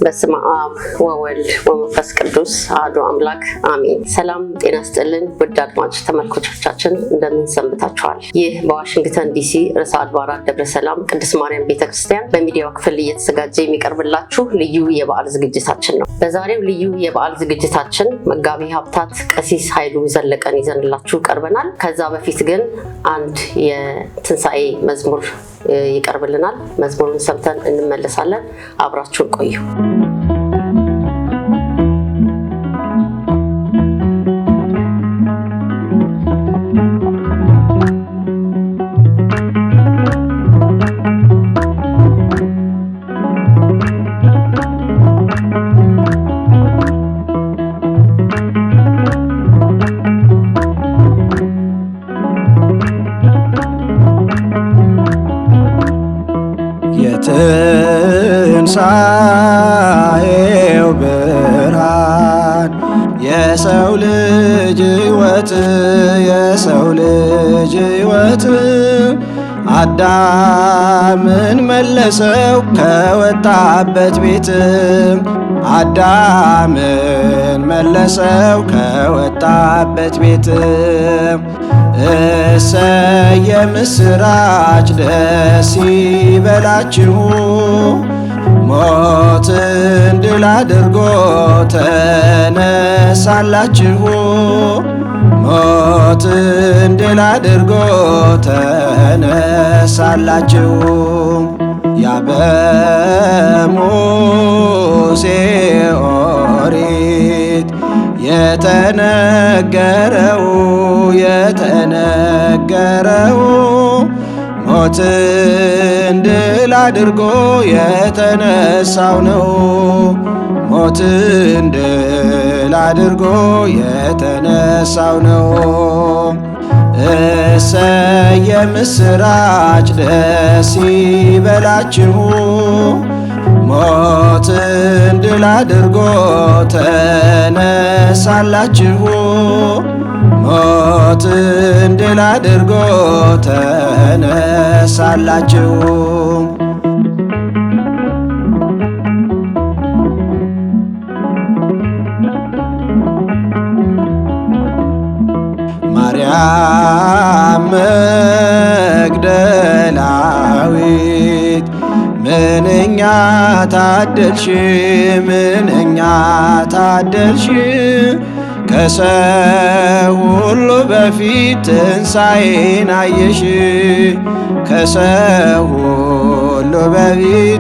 በስመ አብ ወወልድ ወመንፈስ ቅዱስ አሐዱ አምላክ አሜን። ሰላም ጤና ይስጥልን ውድ አድማጭ ተመልካቾቻችን እንደምን ሰንብታችኋል? ይህ በዋሽንግተን ዲሲ ርዕሰ አድባራት ደብረ ሰላም ቅድስት ማርያም ቤተክርስቲያን በሚዲያው ክፍል እየተዘጋጀ የሚቀርብላችሁ ልዩ የበዓል ዝግጅታችን ነው። በዛሬው ልዩ የበዓል ዝግጅታችን መጋቢ ሀብታት ቀሲስ ኃይሉ ዘለቀን ይዘንላችሁ ቀርበናል። ከዛ በፊት ግን አንድ የትንሣኤ መዝሙር ይቀርብልናል። መዝሙሩን ሰምተን እንመለሳለን። አብራችሁን ቆዩ። የትንሣኤው ብርሃን የሰው ልጅ ሕይወት አዳምን መለሰው ከወጣበት ቤት እሰየ ምስራች ደስ ይበላችሁ ሞትን ድል አድርጎ ተነሳላችሁ ያ በሙሴ ኦሪት የተነገረው ሞትን ድል አድርጎ የተነሳው ነው። እሰየ ምስራች ደስ ይበላችሁ ሞትን ድል አድርጎ ተነሳላችሁ ማርያም መግደላዊት ምንኛ ታደልሽ ከሰው ሁሉ በፊት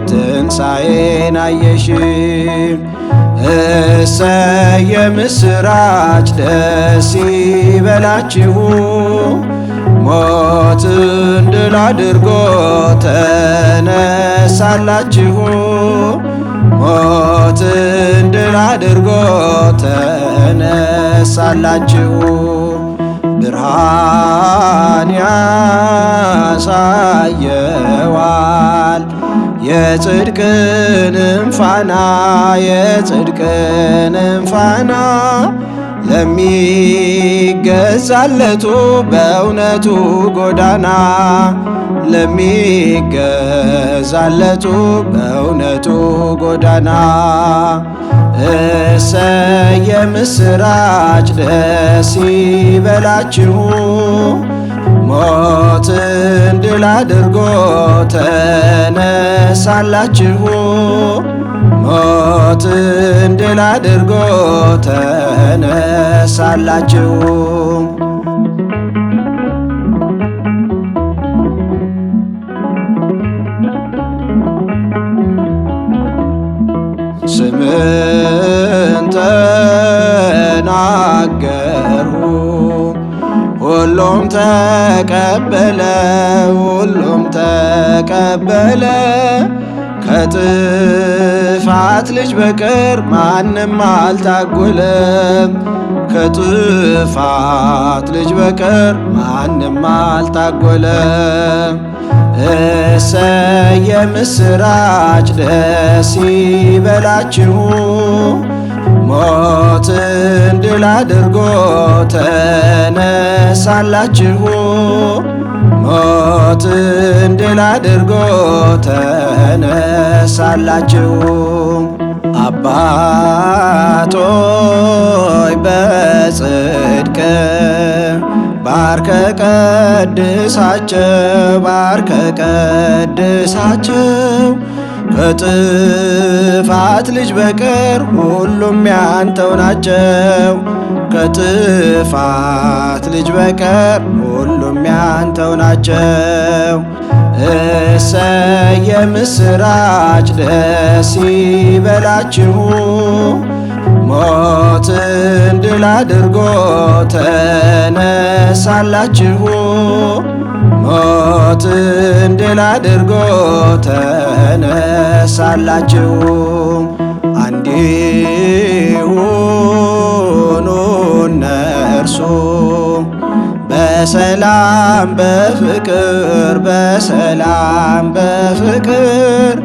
ትንሣኤን አየሽ እሰየ ምስራች ደስ ይበላችሁ ሞትን ድል አድርጎ ተነሳላችሁ ብርሃን ያሳየዋል የጽድቅንም ፋና ለሚገዛለቱ በእውነቱ ጎዳና እሰየ ምስራች ደስ ይበላችሁ ሞትን ድል አድርጎ ተነሳላችሁ ስምን ተናገርሁ ሁሉም ተቀበለ ከጥፋት ልጅ በቀር ማንም አልታጎለም እሰየ ምስራች ደስ ይበላችሁ ሞትን ድል አድርጎ ተነሳላችሁ ሞትን ድል አድርጎ ተነሳላችሁ። አባቶይ በጽድቅ ባርከ ቀድሳቸው፣ ባርከ ቀድሳቸው። ከጥፋት ልጅ በቀር ሁሉም ያንተው ናቸው። ከጥፋት ልጅ በቀር ሁሉም ያንተው ናቸው። እሰይ የምስራች ደስ ይበላችሁ፣ ሞትን ድል አድርጎ ተነሳላችሁ። ሞትን ድል አድርጎ ተነሳላችሁ። እንዲሁኑ እነርሱ በሰላም በፍቅር፣ በሰላም በፍቅር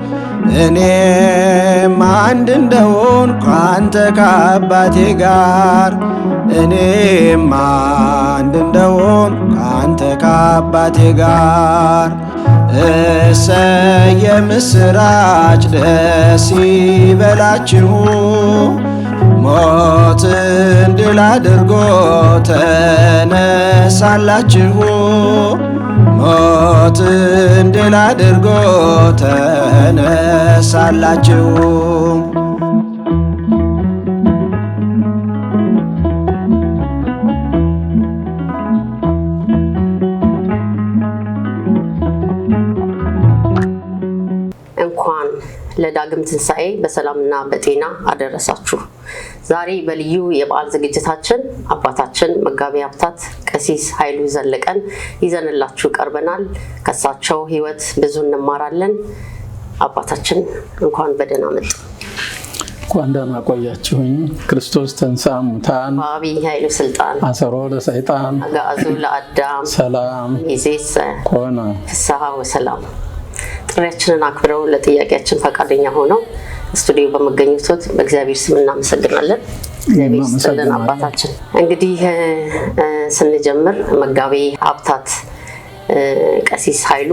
እኔም አንድ እንደሆንኩ ካንተ ከአባቴ ጋር፣ እኔም አንድ እንደሆንኩ ካንተ ከአባቴ ጋር። እሰይ የምስራች ደስ ይበላችሁ፣ ሞትን ድል አድርጎ ተነሳላችሁ። ሞትን ድል አድርጎ ተነሳላችሁ። እንኳን ለዳግም ትንሣኤ በሰላምና በጤና አደረሳችሁ። ዛሬ በልዩ የበዓል ዝግጅታችን አባታችን መጋቤ ሀብታት ቀሲስ ኃይሉ ዘለቀን ይዘንላችሁ ቀርበናል። ከሳቸው ሕይወት ብዙ እንማራለን። አባታችን እንኳን በደህና መጡ። እንኳን ደህና ቆያችሁኝ። ክርስቶስ ተንሥአ እሙታን በዐቢይ ኃይሉ ስልጣን አሰሮ ለሰይጣን አግዓዞ ለአዳም ሰላም ይእዜሰ ኮነ ፍስሐ ወሰላም። ጥሪያችንን አክብረው ለጥያቄያችን ፈቃደኛ ሆነው ስቱዲዮ በመገኘቶት በእግዚአብሔር ስም እናመሰግናለን። እግዚአብሔር ይስጥልን አባታችን። እንግዲህ ስንጀምር መጋቤ ሀብታት ቀሲስ ኃይሉ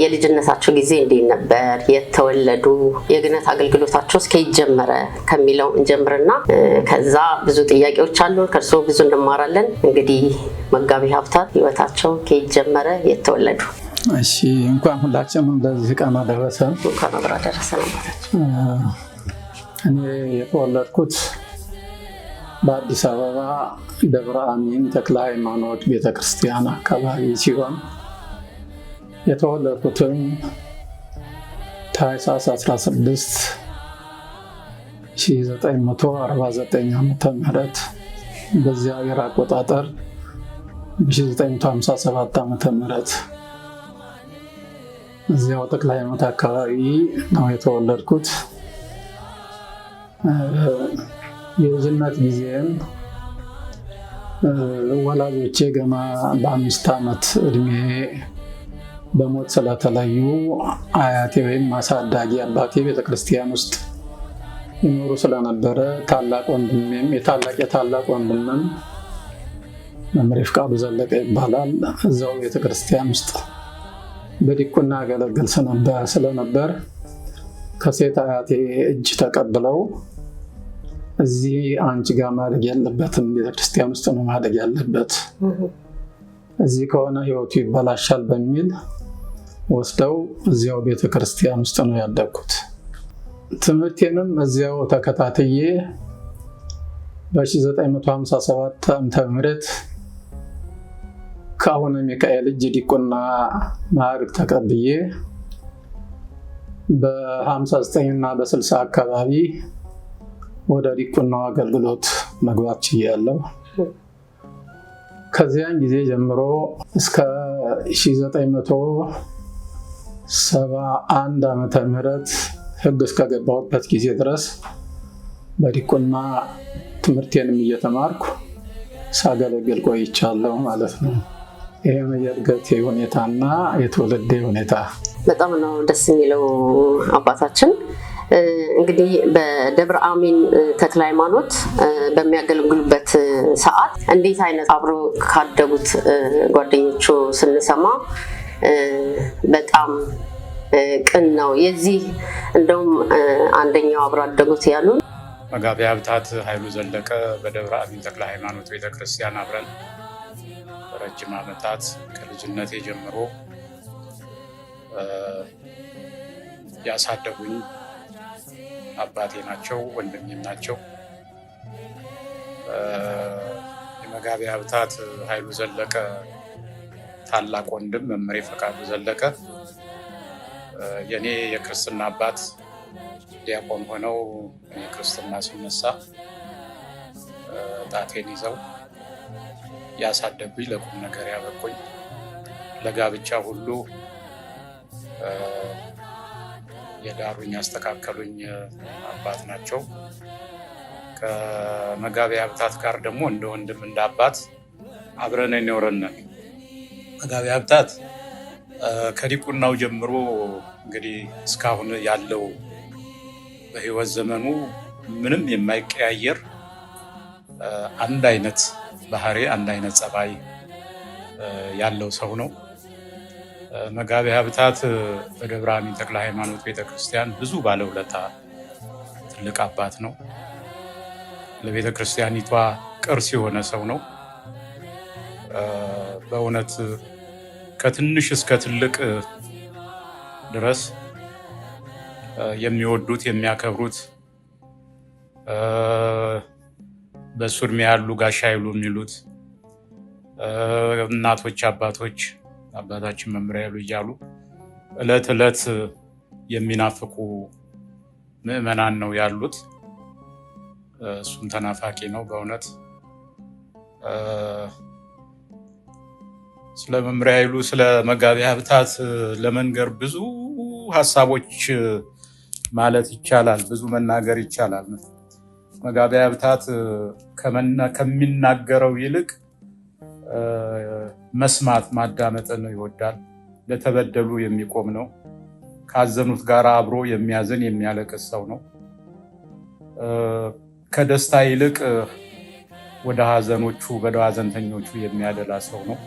የልጅነታቸው ጊዜ እንዴት ነበር? የተወለዱ የግነት አገልግሎታቸው እስከ ይጀመረ ከሚለው እንጀምርና ከዛ ብዙ ጥያቄዎች አሉ፣ ከእርስዎ ብዙ እንማራለን። እንግዲህ መጋቤ ሀብታት ህይወታቸው ከይጀመረ የተወለዱ። እሺ፣ እንኳን ሁላችንም ለዚህ ቀን አደረሰን። እንኳን አብራ ደረሰን አባታችን። እኔ የተወለድኩት በአዲስ አበባ ደብረ አሚን ተክለ ሃይማኖት ቤተክርስቲያን አካባቢ ሲሆን የተወለድኩትም ታኅሳስ 16 1949 ዓመተ ምህረት በእግዚአብሔር አቆጣጠር 1957 ዓመተ ምህረት እዚያው ተክለ ሃይማኖት አካባቢ ነው የተወለድኩት። የልጅነት ጊዜም ወላጆቼ ገና በ5 ዓመት እድሜ በሞት ስለተለዩ አያቴ ወይም አሳዳጊ አባቴ ቤተክርስቲያን ውስጥ ይኖሩ ስለነበረ ታላቅ ወንድሜም የታላቅ ወንድምም መምህር ፍቃዱ ዘለቀ ይባላል። እዛው ቤተክርስቲያን ውስጥ በዲቁና ያገለግል ስለነበር ከሴት አያቴ እጅ ተቀብለው እዚህ አንቺ ጋር ማደግ ያለበትም ቤተክርስቲያን ውስጥ ነው ማደግ ያለበት፣ እዚህ ከሆነ ህይወቱ ይበላሻል በሚል ወስደው እዚያው ቤተክርስቲያን ውስጥ ነው ያደግኩት። ትምህርቴንም እዚያው ተከታትዬ በ1957 ዓመተ ምህረት ከአቡነ ሚካኤል እጅ ዲቁና ማዕረግ ተቀብዬ በ59 እና በ60 አካባቢ ወደ ዲቁናው አገልግሎት መግባት ችያለሁ። ከዚያን ጊዜ ጀምሮ እስከ 1971 ዓመተ ምህረት ህግ እስከገባሁበት ጊዜ ድረስ በዲቁና ትምህርቴንም እየተማርኩ ሳገለግል ቆይቻለሁ ማለት ነው። ይሄም የእድገቴ ሁኔታና የትውልዴ ሁኔታ በጣም ነው ደስ የሚለው አባታችን። እንግዲህ በደብረ አሚን ተክለ ሃይማኖት በሚያገለግሉበት ሰዓት እንዴት አይነት አብሮ ካደጉት ጓደኞቹ ስንሰማ በጣም ቅን ነው። የዚህ እንደውም አንደኛው አብሮ አደጉት ያሉን መጋቤ ሀብታት ኃይሉ ዘለቀ በደብረ አሚን ተክለ ሃይማኖት ቤተክርስቲያን አብረን ረጅም ዓመታት ከልጅነቴ ጀምሮ ያሳደጉኝ አባቴ ናቸው፣ ወንድሜም ናቸው። የመጋቤ ሀብታት ኃይሉ ዘለቀ ታላቅ ወንድም መምሬ ፈቃዱ ዘለቀ የኔ የክርስትና አባት ዲያቆን ሆነው ክርስትና ሲነሳ ጣቴን ይዘው ያሳደጉኝ፣ ለቁም ነገር ያበቁኝ፣ ለጋብቻ ሁሉ የዳሩኝ ያስተካከሉኝ አባት ናቸው። ከመጋቤ ሀብታት ጋር ደግሞ እንደ ወንድም እንደ አባት አብረን የኖርን። መጋቤ ሀብታት ከዲቁናው ጀምሮ እንግዲህ እስካሁን ያለው በህይወት ዘመኑ ምንም የማይቀያየር አንድ አይነት ባህሪ፣ አንድ አይነት ጸባይ ያለው ሰው ነው። መጋቤ ሀብታት በደብረ አሚን ተክለ ሃይማኖት ቤተክርስቲያን ብዙ ባለውለታ ትልቅ አባት ነው። ለቤተክርስቲያኒቷ ቅርስ የሆነ ሰው ነው። በእውነት ከትንሽ እስከ ትልቅ ድረስ የሚወዱት የሚያከብሩት በሱ ዕድሜ ያሉ ጋሻ ይሉ የሚሉት እናቶች፣ አባቶች፣ አባታችን መምሪያ ያሉ እያሉ ዕለት ዕለት የሚናፍቁ ምዕመናን ነው ያሉት። እሱም ተናፋቂ ነው በእውነት። ስለ መምሪያ ይሉ ስለ መጋቤ ሀብታት ለመንገር ብዙ ሀሳቦች ማለት ይቻላል፣ ብዙ መናገር ይቻላል። መጋቤ ሀብታት ከሚናገረው ይልቅ መስማት ማዳመጥን ይወዳል። ለተበደሉ የሚቆም ነው። ካዘኑት ጋር አብሮ የሚያዝን የሚያለቅስ ሰው ነው። ከደስታ ይልቅ ወደ ሀዘኖቹ ወደ ሀዘንተኞቹ የሚያደላ ሰው ነው።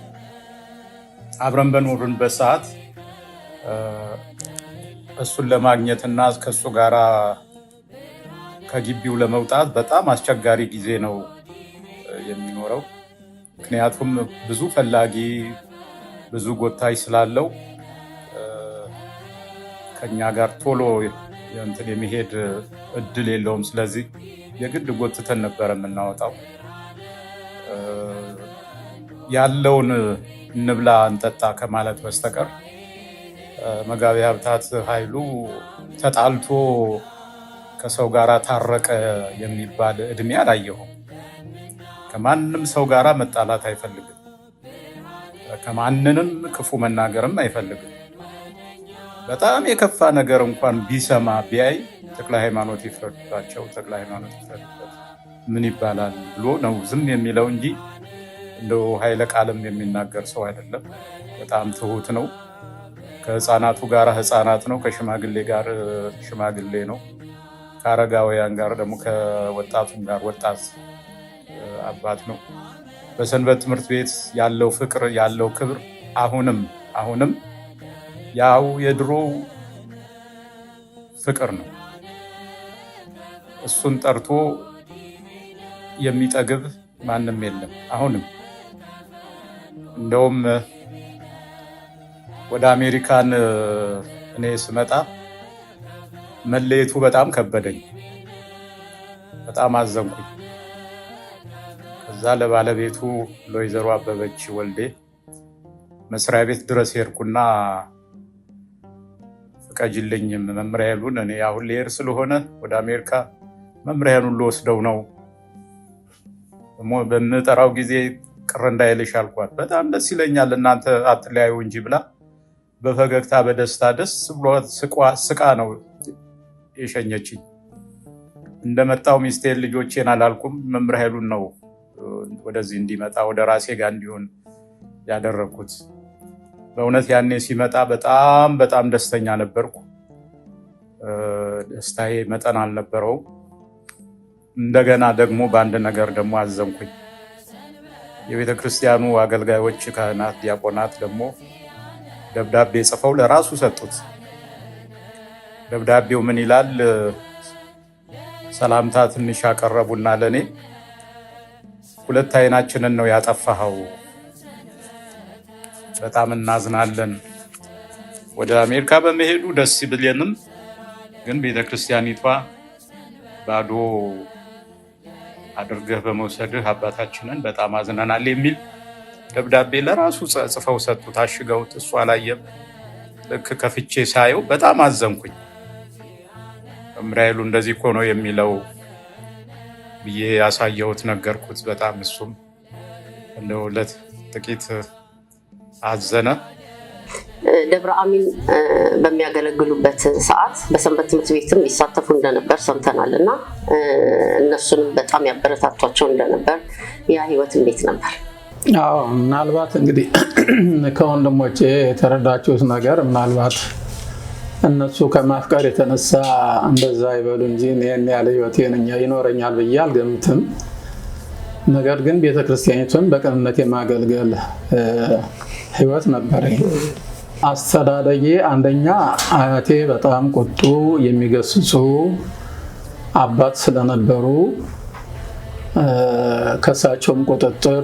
አብረን በኖርንበት ሰዓት እሱን ለማግኘትና ከሱ ጋራ ከግቢው ለመውጣት በጣም አስቸጋሪ ጊዜ ነው የሚኖረው። ምክንያቱም ብዙ ፈላጊ ብዙ ጎታች ስላለው ከኛ ጋር ቶሎ እንትን የሚሄድ እድል የለውም። ስለዚህ የግድ ጎትተን ነበር የምናወጣው። ያለውን እንብላ እንጠጣ ከማለት በስተቀር መጋቤ ሀብታት ኃይሉ ተጣልቶ ከሰው ጋር ታረቀ የሚባል እድሜ አላየሁም። ከማንም ሰው ጋር መጣላት አይፈልግም። ከማንንም ክፉ መናገርም አይፈልግም። በጣም የከፋ ነገር እንኳን ቢሰማ ቢያይ ተክለ ሃይማኖት ይፍረድባቸው፣ ተክለ ሃይማኖት ይፍረድበት ምን ይባላል ብሎ ነው ዝም የሚለው እንጂ እንደው ኃይለ ቃልም የሚናገር ሰው አይደለም። በጣም ትሁት ነው። ከህፃናቱ ጋር ህፃናት ነው፣ ከሽማግሌ ጋር ሽማግሌ ነው፣ ከአረጋውያን ጋር ደግሞ ከወጣቱም ጋር ወጣት አባት ነው። በሰንበት ትምህርት ቤት ያለው ፍቅር ያለው ክብር አሁንም ያው የድሮ ፍቅር ነው። እሱን ጠርቶ የሚጠግብ ማንም የለም። አሁንም እንደውም ወደ አሜሪካን እኔ ስመጣ መለየቱ በጣም ከበደኝ፣ በጣም አዘንኩኝ። ከዛ ለባለቤቱ ለወይዘሮ አበበች ወልዴ መስሪያ ቤት ድረስ ሄድኩና ፍቀጅልኝ መምሪያ ያሉን እኔ አሁን ልሄድ ስለሆነ ወደ አሜሪካ መምሪያን ሁሉ ወስደው ነው በምጠራው ጊዜ ቅር እንዳይልሽ አልኳት። በጣም ደስ ይለኛል እናንተ አትለያዩ እንጂ ብላ በፈገግታ በደስታ ደስ ብሎ ስቃ ነው የሸኘችኝ። እንደመጣው ሚስቴን ልጆቼን አላልኩም፣ መምሪያ ያሉን ነው ወደዚህ እንዲመጣ ወደ ራሴ ጋር እንዲሆን ያደረኩት። በእውነት ያኔ ሲመጣ በጣም ደስተኛ ነበርኩ። ደስታዬ መጠን አልነበረውም። እንደገና ደግሞ በአንድ ነገር ደግሞ አዘንኩኝ። የቤተ ክርስቲያኑ አገልጋዮች፣ ካህናት፣ ዲያቆናት ደግሞ ደብዳቤ ጽፈው ለራሱ ሰጡት። ደብዳቤው ምን ይላል? ሰላምታ ትንሽ ያቀረቡና ለኔ 2 አይናችንን ነው ያጠፋኸው፣ በጣም እናዝናለን። ወደ አሜሪካ በመሄዱ ደስ ብለንም ግን ቤተክርስቲያኒቷ ባዶ አድርገህ በመውሰድህ አባታችንን በጣም አዝነናል የሚል ደብዳቤ ለራሱ ጽፈው ሰጡት፣ አሽገውት። እሱ አላየም። ልክ ከፍቼ ሳየው በጣም አዘንኩኝ። እምራኤሉ እንደዚህ እኮ ነው የሚለው ብዬ ያሳየሁት፣ ነገርኩት። በጣም እሱም እንደው ጥቂት አዘነ። ደብረ አሚን በሚያገለግሉበት ሰዓት በሰንበት ትምህርት ቤትም ይሳተፉ እንደነበር ሰምተናል እና እነሱንም በጣም ያበረታቷቸው እንደነበር፣ ያ ህይወት እንዴት ነበር? አዎ፣ ምናልባት እንግዲህ ከወንድሞቼ የተረዳችሁት ነገር ምናልባት እነሱ ከማፍቀር የተነሳ እንደዛ ይበሉ እንጂ እኔን ያለ ህይወት ይኖረኛል ብዬ አልገምትም። ነገር ግን ቤተክርስቲያኒቱን በቅንነት የማገልገል ህይወት ነበረኝ። አስተዳደጌ አንደኛ አያቴ በጣም ቁጡ የሚገስጹ አባት ስለነበሩ ከሳቸውም ቁጥጥር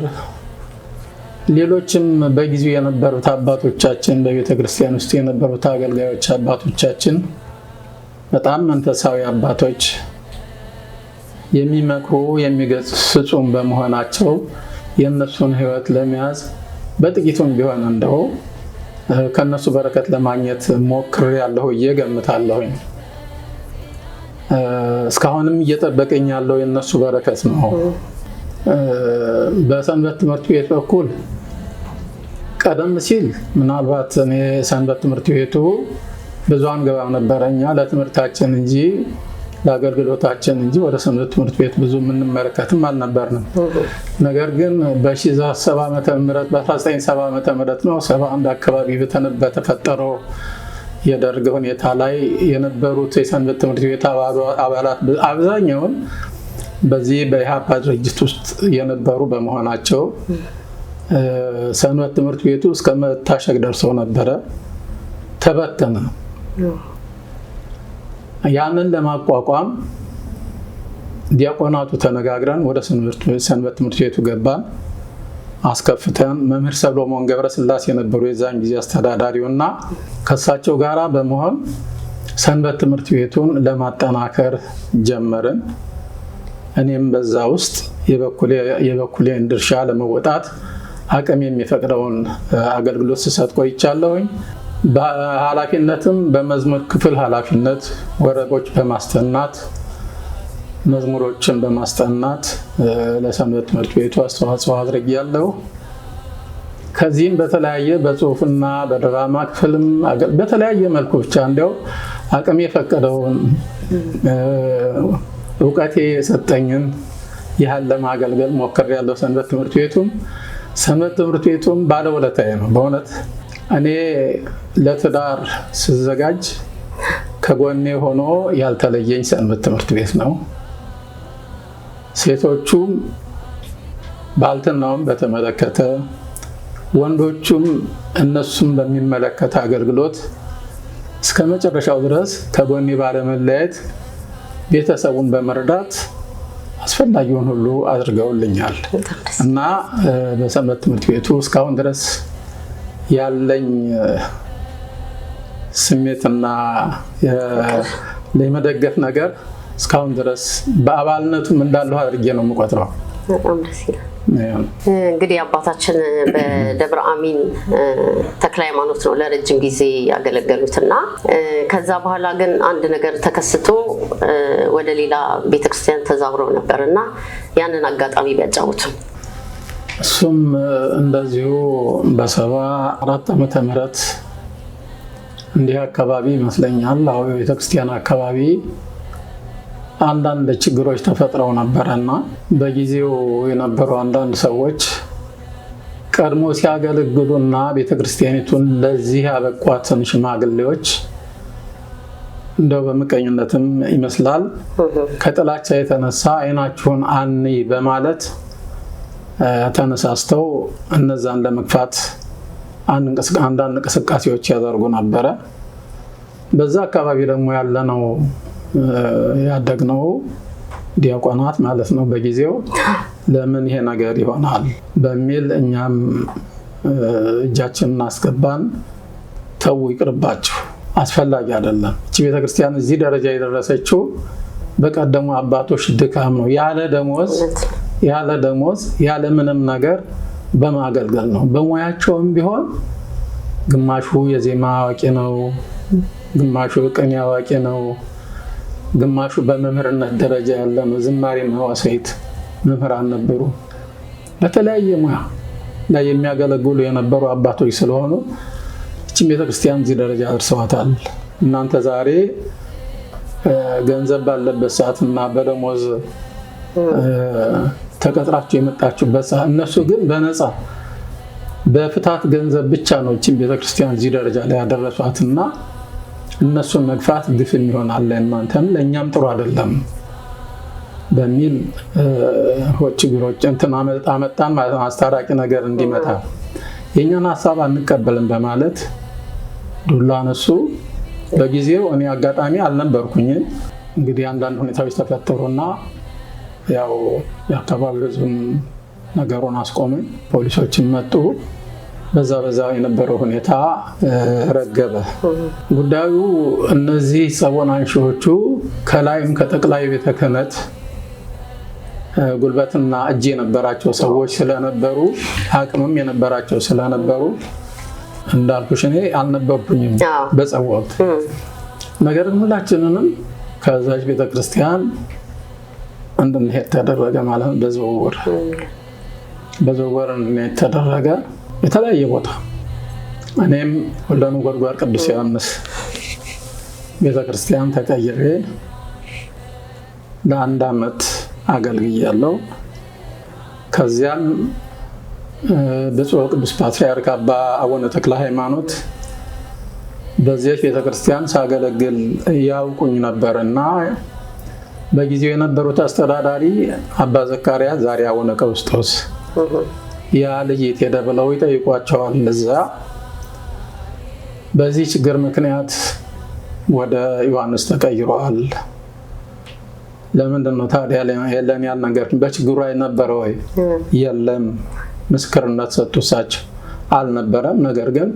ሌሎችም በጊዜው የነበሩት አባቶቻችን በቤተ ክርስቲያን ውስጥ የነበሩት አገልጋዮች አባቶቻችን በጣም መንፈሳዊ አባቶች የሚመክሩ የሚገስጹም በመሆናቸው የእነሱን ህይወት ለመያዝ በጥቂቱም ቢሆን እንደው ከነሱ በረከት ለማግኘት ሞክሬያለሁ እገምታለሁኝ። እስካሁንም እየጠበቀኝ ያለው የነሱ በረከት ነው። በሰንበት ትምህርት ቤት በኩል ቀደም ሲል ምናልባት እኔ ሰንበት ትምህርት ቤቱ ብዙ አንገባም ነበረኛ ለትምህርታችን እንጂ ለአገልግሎታችን እንጂ ወደ ሰንበት ትምህርት ቤት ብዙ የምንመለከትም አልነበርንም። ነገር ግን በ1970 ዓመተ ምህረት ነው 71 አካባቢ በተፈጠረው የደርግ ሁኔታ ላይ የነበሩት የሰንበት ትምህርት ቤት አባላት አብዛኛውን በዚህ በኢሃፓ ድርጅት ውስጥ የነበሩ በመሆናቸው ሰንበት ትምህርት ቤቱ እስከ መታሸግ ደርሰው ነበረ፣ ተበተነ። ያንን ለማቋቋም ዲያቆናቱ ተነጋግረን ወደ ሰንበት ትምህርት ቤቱ ገባን። አስከፍተን መምህር ሰሎሞን ገብረስላሴ የነበሩ የዛን ጊዜ አስተዳዳሪውና ከሳቸው ጋራ በመሆን ሰንበት ትምህርት ቤቱን ለማጠናከር ጀመርን። እኔም በዛ ውስጥ የበኩሌን ድርሻ ለመወጣት አቅም የሚፈቅደውን አገልግሎት ስሰጥ ቆይቻለሁኝ። በኃላፊነትም በመዝሙር ክፍል ኃላፊነት ወረቦች በማስጠናት መዝሙሮችን በማስጠናት ለሰንበት ትምህርት ቤቱ አስተዋጽኦ አድርጌያለሁ። ከዚህም በተለያየ በጽሁፍና በድራማ ክፍልም በተለያየ መልኩ ብቻ እንዲያው አቅም የፈቀደውን እውቀቴ የሰጠኝን ያህል ለማገልገል ሞክሬያለሁ። ሰንበት ትምህርት ቤቱም ባለውለታዬ ነው በእውነት። እኔ ለትዳር ስዘጋጅ ከጎኔ ሆኖ ያልተለየኝ ሰንበት ትምህርት ቤት ነው። ሴቶቹም ባልትናውም በተመለከተ ወንዶቹም እነሱም በሚመለከት አገልግሎት እስከ መጨረሻው ድረስ ከጎኔ ባለመለየት ቤተሰቡን በመርዳት አስፈላጊውን ሁሉ አድርገውልኛል እና በሰንበት ትምህርት ቤቱ እስካሁን ድረስ ያለኝ ስሜትና ለመደገፍ ነገር እስካሁን ድረስ በአባልነቱም እንዳለው አድርጌ ነው የምቆጥረው። በጣም ደስ ይላል። እንግዲህ አባታችን በደብረ አሚን ተክለ ሃይማኖት ነው ለረጅም ጊዜ ያገለገሉትና ከዛ በኋላ ግን አንድ ነገር ተከስቶ ወደ ሌላ ቤተክርስቲያን ተዛውረው ነበርና ያንን አጋጣሚ ቢያጫውቱ። እሱም እንደዚሁ በ74 ዓመተ ምህረት እንዲህ አካባቢ ይመስለኛል ቤተክርስቲያን አካባቢ አንዳንድ ችግሮች ተፈጥረው ነበርና በጊዜው የነበሩ አንዳንድ ሰዎች ቀድሞ ሲያገለግሉና ቤተክርስቲያኒቱን ለዚህ ያበቋትን ሽማግሌዎች እንደው በመቀኝነትም ይመስላል ከጥላቻ የተነሳ አይናችሁን አኒ በማለት ተነሳስተው እነዛን ለመግፋት አንዳንድ እንቅስቃሴዎች ያደርጉ ነበረ። በዛ አካባቢ ደግሞ ያለነው ያደግነው ዲያቆናት ማለት ነው በጊዜው ለምን ይሄ ነገር ይሆናል በሚል እኛም እጃችንን አስገባን። ተው ይቅርባችሁ፣ አስፈላጊ አይደለም። እቺ ቤተክርስቲያን እዚህ ደረጃ የደረሰችው በቀደሙ አባቶች ድካም ነው። ያለ ደሞዝ ያለ ምንም ነገር በማገልገል ነው። በሙያቸውም ቢሆን ግማሹ የዜማ አዋቂ ነው፣ ግማሹ ቅኔ አዋቂ ነው፣ ግማሹ በመምህርነት ደረጃ ያለ ነው። ዝማሬ መዋሥዕት መምህራን ነበሩ። በተለያየ ሙያ ላይ የሚያገለግሉ የነበሩ አባቶች ስለሆኑ እቺ ቤተክርስቲያን እዚህ ደረጃ ደርሰዋታል። እናንተ ዛሬ ገንዘብ ባለበት ሰዓትና በደሞዝ ተቀጥራችሁ የመጣችሁበት ሰዓት፣ እነሱ ግን በነፃ በፍታት ገንዘብ ብቻ ነው እቺ ቤተክርስቲያን እዚህ ደረጃ ላይ ያደረሷትና እነሱን መግፋት ግፍም ይሆናል ለእናንተም ለእኛም ጥሩ አይደለም በሚል ችግሮች እንትን አመጣን ማለት ነው። አስታራቂ ነገር እንዲመጣ የኛን ሐሳብ አንቀበልም በማለት ዱላ አነሱ። በጊዜው እኔ አጋጣሚ አልነበርኩኝ። እንግዲህ አንዳንድ ሁኔታዎች ተፈጠሩና ያው የአካባቢው ሕዝብ ነገሩን አስቆመ። ፖሊሶችን መጡ። በዛ የነበረው ሁኔታ ረገበ ጉዳዩ። እነዚህ ጸቦን አንሺዎቹ ከላይም ከጠቅላይ ቤተ ክህነት ጉልበትና እጅ የነበራቸው ሰዎች ስለነበሩ አቅምም የነበራቸው ስለነበሩ እንዳልኩሽ እኔ አልነበርኩኝም በጸቡ ወቅት። ነገር ግን ሁላችንንም ከዛች ቤተክርስቲያን እንድንሄድ ተደረገ ማለት ነው። በዝውውር እንድንሄድ ተደረገ የተለያየ ቦታ። እኔም ወለኑ ጎድጓድ ቅዱስ ዮሐንስ ቤተክርስቲያን ተቀይሬ ለአንድ ዓመት አገልግያለሁ። ከዚያም ብፁዕ ቅዱስ ፓትርያርክ አባ አቡነ ተክለ ሃይማኖት በዚህ ቤተክርስቲያን ሳገለግል ያውቁኝ ነበርና በጊዜው የነበሩት አስተዳዳሪ አባ ዘካርያስ ዛሬ አቡነ ቀውስጦስ ያ ልጅ የት ሄደ ብለው ይጠይቋቸዋል። እዛ በዚህ ችግር ምክንያት ወደ ዮሐንስ ተቀይሯል። ለምንድን ነው ታዲያ የለን ያን ነገር በችግሩ ላይ ነበረ ወይ? የለም ምስክርነት ሰጡ። እሳቸው አልነበረም። ነገር ግን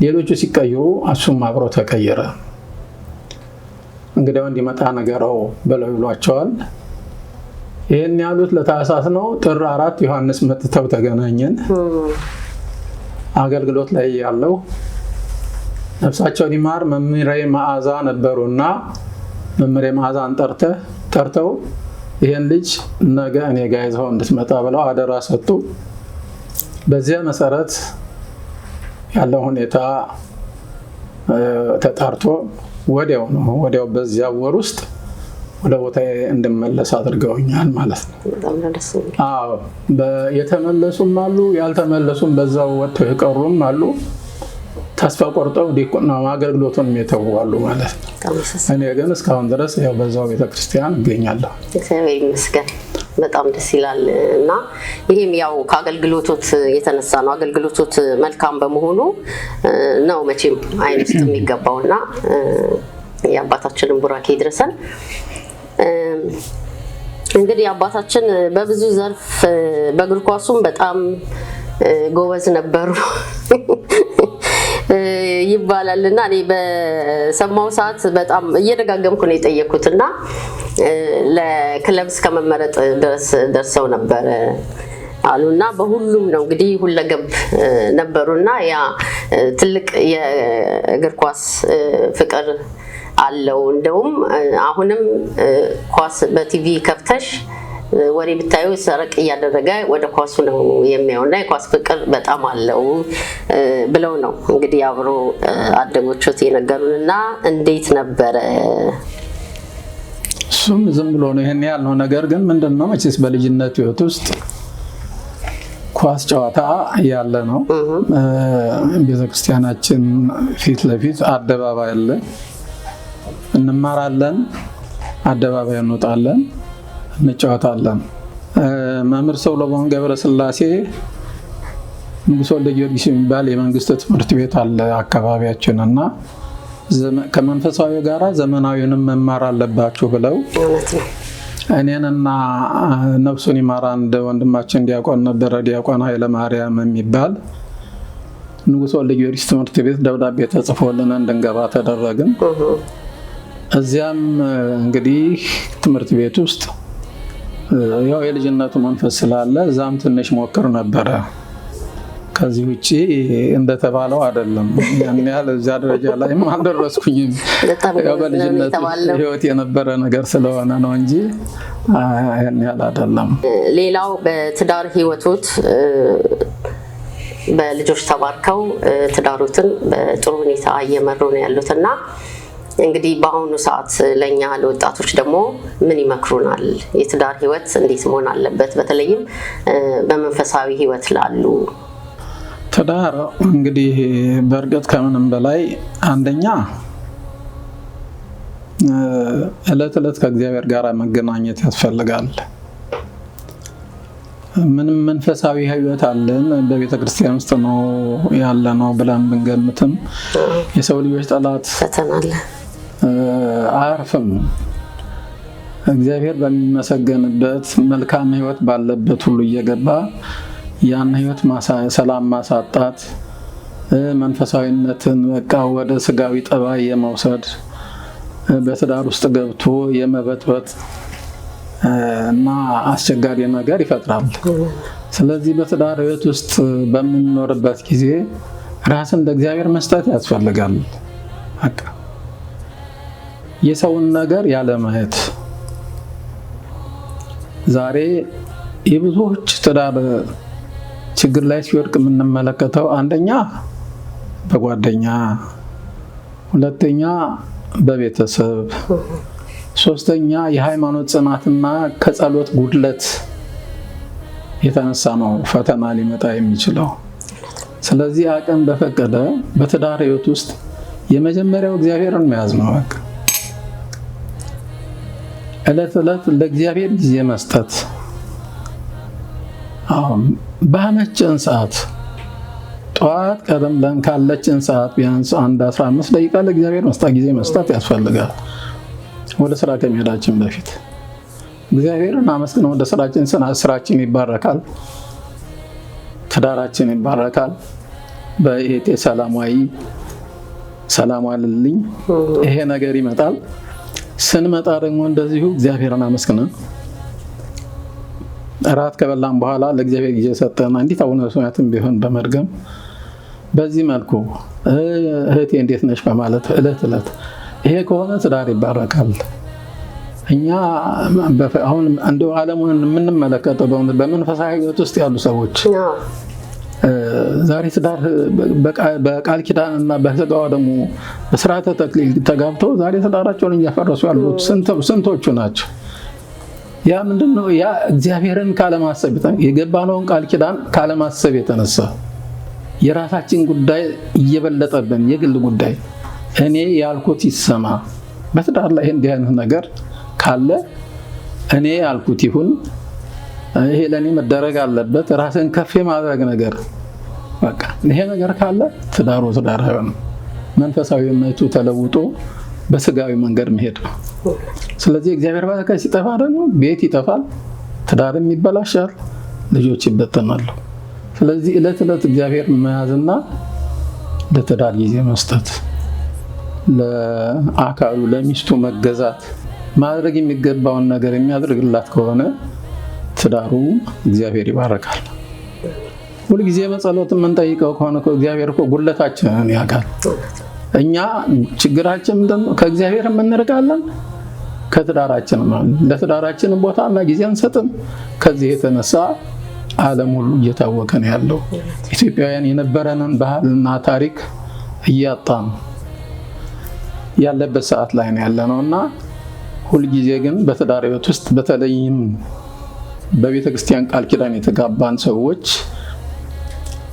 ሌሎቹ ሲቀይሩ እሱም አብሮ ተቀየረ። እንግዲያው እንዲመጣ ነገረው ብለው ይሏቸዋል። ይሄን ያሉት ለታህሳስ ነው። ጥር 4 ዮሐንስ መጥተው ተገናኘን። አገልግሎት ላይ ያለው ነፍሳቸውን ይማር መምህሬ መዓዛ ነበሩና መምህሬ መዓዛን ጠርተው ይሄን ልጅ ነገ እኔ ጋር ይዘው እንድትመጣ ብለው አደራ ሰጡ። በዚያ መሰረት ያለው ሁኔታ ተጣርቶ ወዲያው በዚያ ወር ውስጥ ወደ ቦታዬ እንድመለስ አድርገውኛል ማለት ነው። አዎ የተመለሱም አሉ፣ ያልተመለሱም በዛው ወጥተው የቀሩም አሉ። ተስፋ ቆርጠው ዲቁና አገልግሎቱን የተዋሉ ማለት ነው። እኔ ግን እስካሁን ድረስ ያው በዛው ቤተክርስቲያን እገኛለሁ። እግዚአብሔር ይመስገን። በጣም ደስ ይላል እና ይሄም ያው ከአገልግሎቶት የተነሳ ነው። አገልግሎቶት መልካም በመሆኑ ነው መቼም አይን ውስጥ የሚገባውና የአባታችንን ቡራኬ ይድረሰን። እንግዲህ አባታችን በብዙ ዘርፍ በእግር ኳሱም በጣም ጎበዝ ነበሩ ይባላልና እኔ በሰማው ሰዓት በጣም እየደጋገምኩ ነው የጠየኩትና ለክለብ እስከ መመረጥ ድረስ ደርሰው ነበር አሉና በሁሉም ነው እንግዲህ ሁለገብ ነበሩና ያ ትልቅ የእግር ኳስ ፍቅር አለው። እንደውም አሁንም ኳስ በቲቪ ከፍተሽ ወሬ ብታዩ ሰረቅ እያደረገ ወደ ኳሱ ነው የሚያውና የኳስ ፍቅር በጣም አለው ብለው ነው እንግዲህ አብሮ አደጎቹት የነገሩንና እንዴት ነበረ? እሱም ዝም ብሎ ነው ይሄን ያልነው። ነገር ግን ምንድነው መቼስ በልጅነት ህይወት ውስጥ ኳስ ጨዋታ ያለ ነው። ቤተክርስቲያናችን ፊት ለፊት አደባባይ አለ። እንማራለን፣ አደባባይ እንወጣለን፣ እንጫወታለን። መምህር ሰሎሞን ገብረስላሴ ንጉሥ ወልደ ጊዮርጊስ የሚባል የመንግስት ትምህርት ቤት አለ አካባቢያችን እና ከመንፈሳዊ ጋራ ዘመናዊንም መማር አለባችሁ ብለው እኔንና ነፍሱን ይማር አንድ ወንድማችን ዲያቆን ነበረ፣ ዲያቆን ኃይለ ማርያም የሚባል ንጉሥ ወልደ ጊዮርጊስ ትምህርት ቤት ደብዳቤ ተጽፎልን እንድንገባ ተደረግን። እዚያም እንግዲህ ትምህርት ቤት ውስጥ ያው የልጅነቱ መንፈስ ስላለ እዛም ትንሽ ሞክር ነበረ። ከዚህ ውጪ እንደተባለው አይደለም። ያን ያህል እዚያ ደረጃ ላይም አልደረስኩኝም። ያው በልጅነት ህይወት የነበረ ነገር ስለሆነ ነው እንጂ ያን ያህል አይደለም። ሌላው በትዳር ህይወቶት በልጆች ተባርከው ትዳሮትን በጥሩ ሁኔታ እየመሩ ነው ያሉትና እንግዲህ በአሁኑ ሰዓት ለኛ ለወጣቶች ደግሞ ምን ይመክሩናል? የትዳር ህይወት እንዴት መሆን አለበት? በተለይም በመንፈሳዊ ህይወት ላሉ ትዳር እንግዲህ በእርግጥ ከምንም በላይ አንደኛ ዕለት ዕለት ከእግዚአብሔር ጋር መገናኘት ያስፈልጋል። ምንም መንፈሳዊ ህይወት አለን በቤተ ክርስቲያን ውስጥ ነው ያለ ነው ብለን ብንገምትም የሰው ልጆች ጠላት ፈተናለ አያርፍም። እግዚአብሔር በሚመሰገንበት መልካም ህይወት ባለበት ሁሉ እየገባ ያን ህይወት ሰላም ማሳጣት፣ መንፈሳዊነትን በቃ ወደ ስጋዊ ጠባይ የመውሰድ በትዳር ውስጥ ገብቶ የመበጥበጥ እና አስቸጋሪ ነገር ይፈጥራል። ስለዚህ በትዳር ህይወት ውስጥ በምንኖርበት ጊዜ ራስን ለእግዚአብሔር መስጠት ያስፈልጋል። በቃ የሰውን ነገር ያለ ማየት። ዛሬ የብዙዎች ትዳር ችግር ላይ ሲወድቅ የምንመለከተው አንደኛ በጓደኛ፣ ሁለተኛ በቤተሰብ፣ ሶስተኛ የሃይማኖት ጽናትና ከጸሎት ጉድለት የተነሳ ነው ፈተና ሊመጣ የሚችለው። ስለዚህ አቅም በፈቀደ በትዳር ህይወት ውስጥ የመጀመሪያው እግዚአብሔርን መያዝ ነው። በቃ ዕለት ዕለት ለእግዚአብሔር ጊዜ መስጠት። አሁን ባመቸን ሰዓት ጠዋት ቀደም ብለን ካለችን ሰዓት ቢያንስ 15 ደቂቃ ለእግዚአብሔር ጊዜ መስጠት ያስፈልጋል። ወደ ስራ ከመሄዳችን በፊት እግዚአብሔርን አመስግነን ወደ ስራችን ይባረካል፣ ትዳራችን ይባረካል። በእህቴ ሰላም አለልኝ ይሄ ነገር ይመጣል። ስንመጣ ደግሞ እንደዚሁ እግዚአብሔርን አመስግነን እራት ከበላን በኋላ ለእግዚአብሔር ጊዜ ሰጠን አንዲት አቡነ ሶማያትን ቢሆን በመድገም በዚህ መልኩ እህቴ እንዴት ነሽ በማለት ዕለት ዕለት ይሄ ከሆነ ትዳር ይባረካል። እኛ አሁን እንደው ዓለሙን የምንመለከተው በመንፈሳዊ ህይወት ውስጥ ያሉ ሰዎች ዛሬ ትዳር በቃል ኪዳን እና በስጋው ደግሞ በስርዓተ ተክሊል ተጋብተው ዛሬ ትዳራቸውን እያፈረሱ ያሉት ስንቶቹ ናቸው? ያ ምንድነው? ያ እግዚአብሔርን ካለማሰብ የገባነውን ቃል ኪዳን ካለማሰብ የተነሳ የራሳችን ጉዳይ እየበለጠብን የግል ጉዳይ እኔ ያልኩት ይሰማ። በትዳር ላይ እንዲህ አይነት ነገር ካለ እኔ ያልኩት ይሁን፣ ይሄ ለኔ መደረግ አለበት፣ ራስን ከፍ የማድረግ ነገር በቃ ይሄ ነገር ካለ ትዳር አይሆንም። መንፈሳዊነቱ ተለውጦ በስጋዊ መንገድ መሄድ ነው። ስለዚህ እግዚአብሔር በረከት ሲጠፋ ደግሞ ቤት ይጠፋል፣ ትዳርም ይበላሻል፣ ልጆች ይበተናሉ። ስለዚህ ዕለት ዕለት እግዚአብሔር መያዝና ለትዳር ጊዜ መስጠት፣ ለአካሉ ለሚስቱ መገዛት፣ ማድረግ የሚገባውን ነገር የሚያደርግላት ከሆነ ትዳሩ እግዚአብሔር ይባረካል። ሁልጊዜ በጸሎት የምንጠይቀው ከሆነ እግዚአብሔር እኮ ጉድለታችንን ያውቃል። እኛ ችግራችን ምንድነው? ከእግዚአብሔር እንርቃለን፣ ለትዳራችን ቦታና ጊዜ አንሰጥም። ከዚህ የተነሳ ዓለም ሁሉ እየታወቀ ነው ያለው። ኢትዮጵያውያን የነበረንን ባህልና ታሪክ እያጣን ያለበት ሰዓት ላይ ነው ያለነውና ሁልጊዜ ግን በትዳር ህይወት ውስጥ በተለይም በቤተክርስቲያን ቃል ኪዳን የተጋባን ሰዎች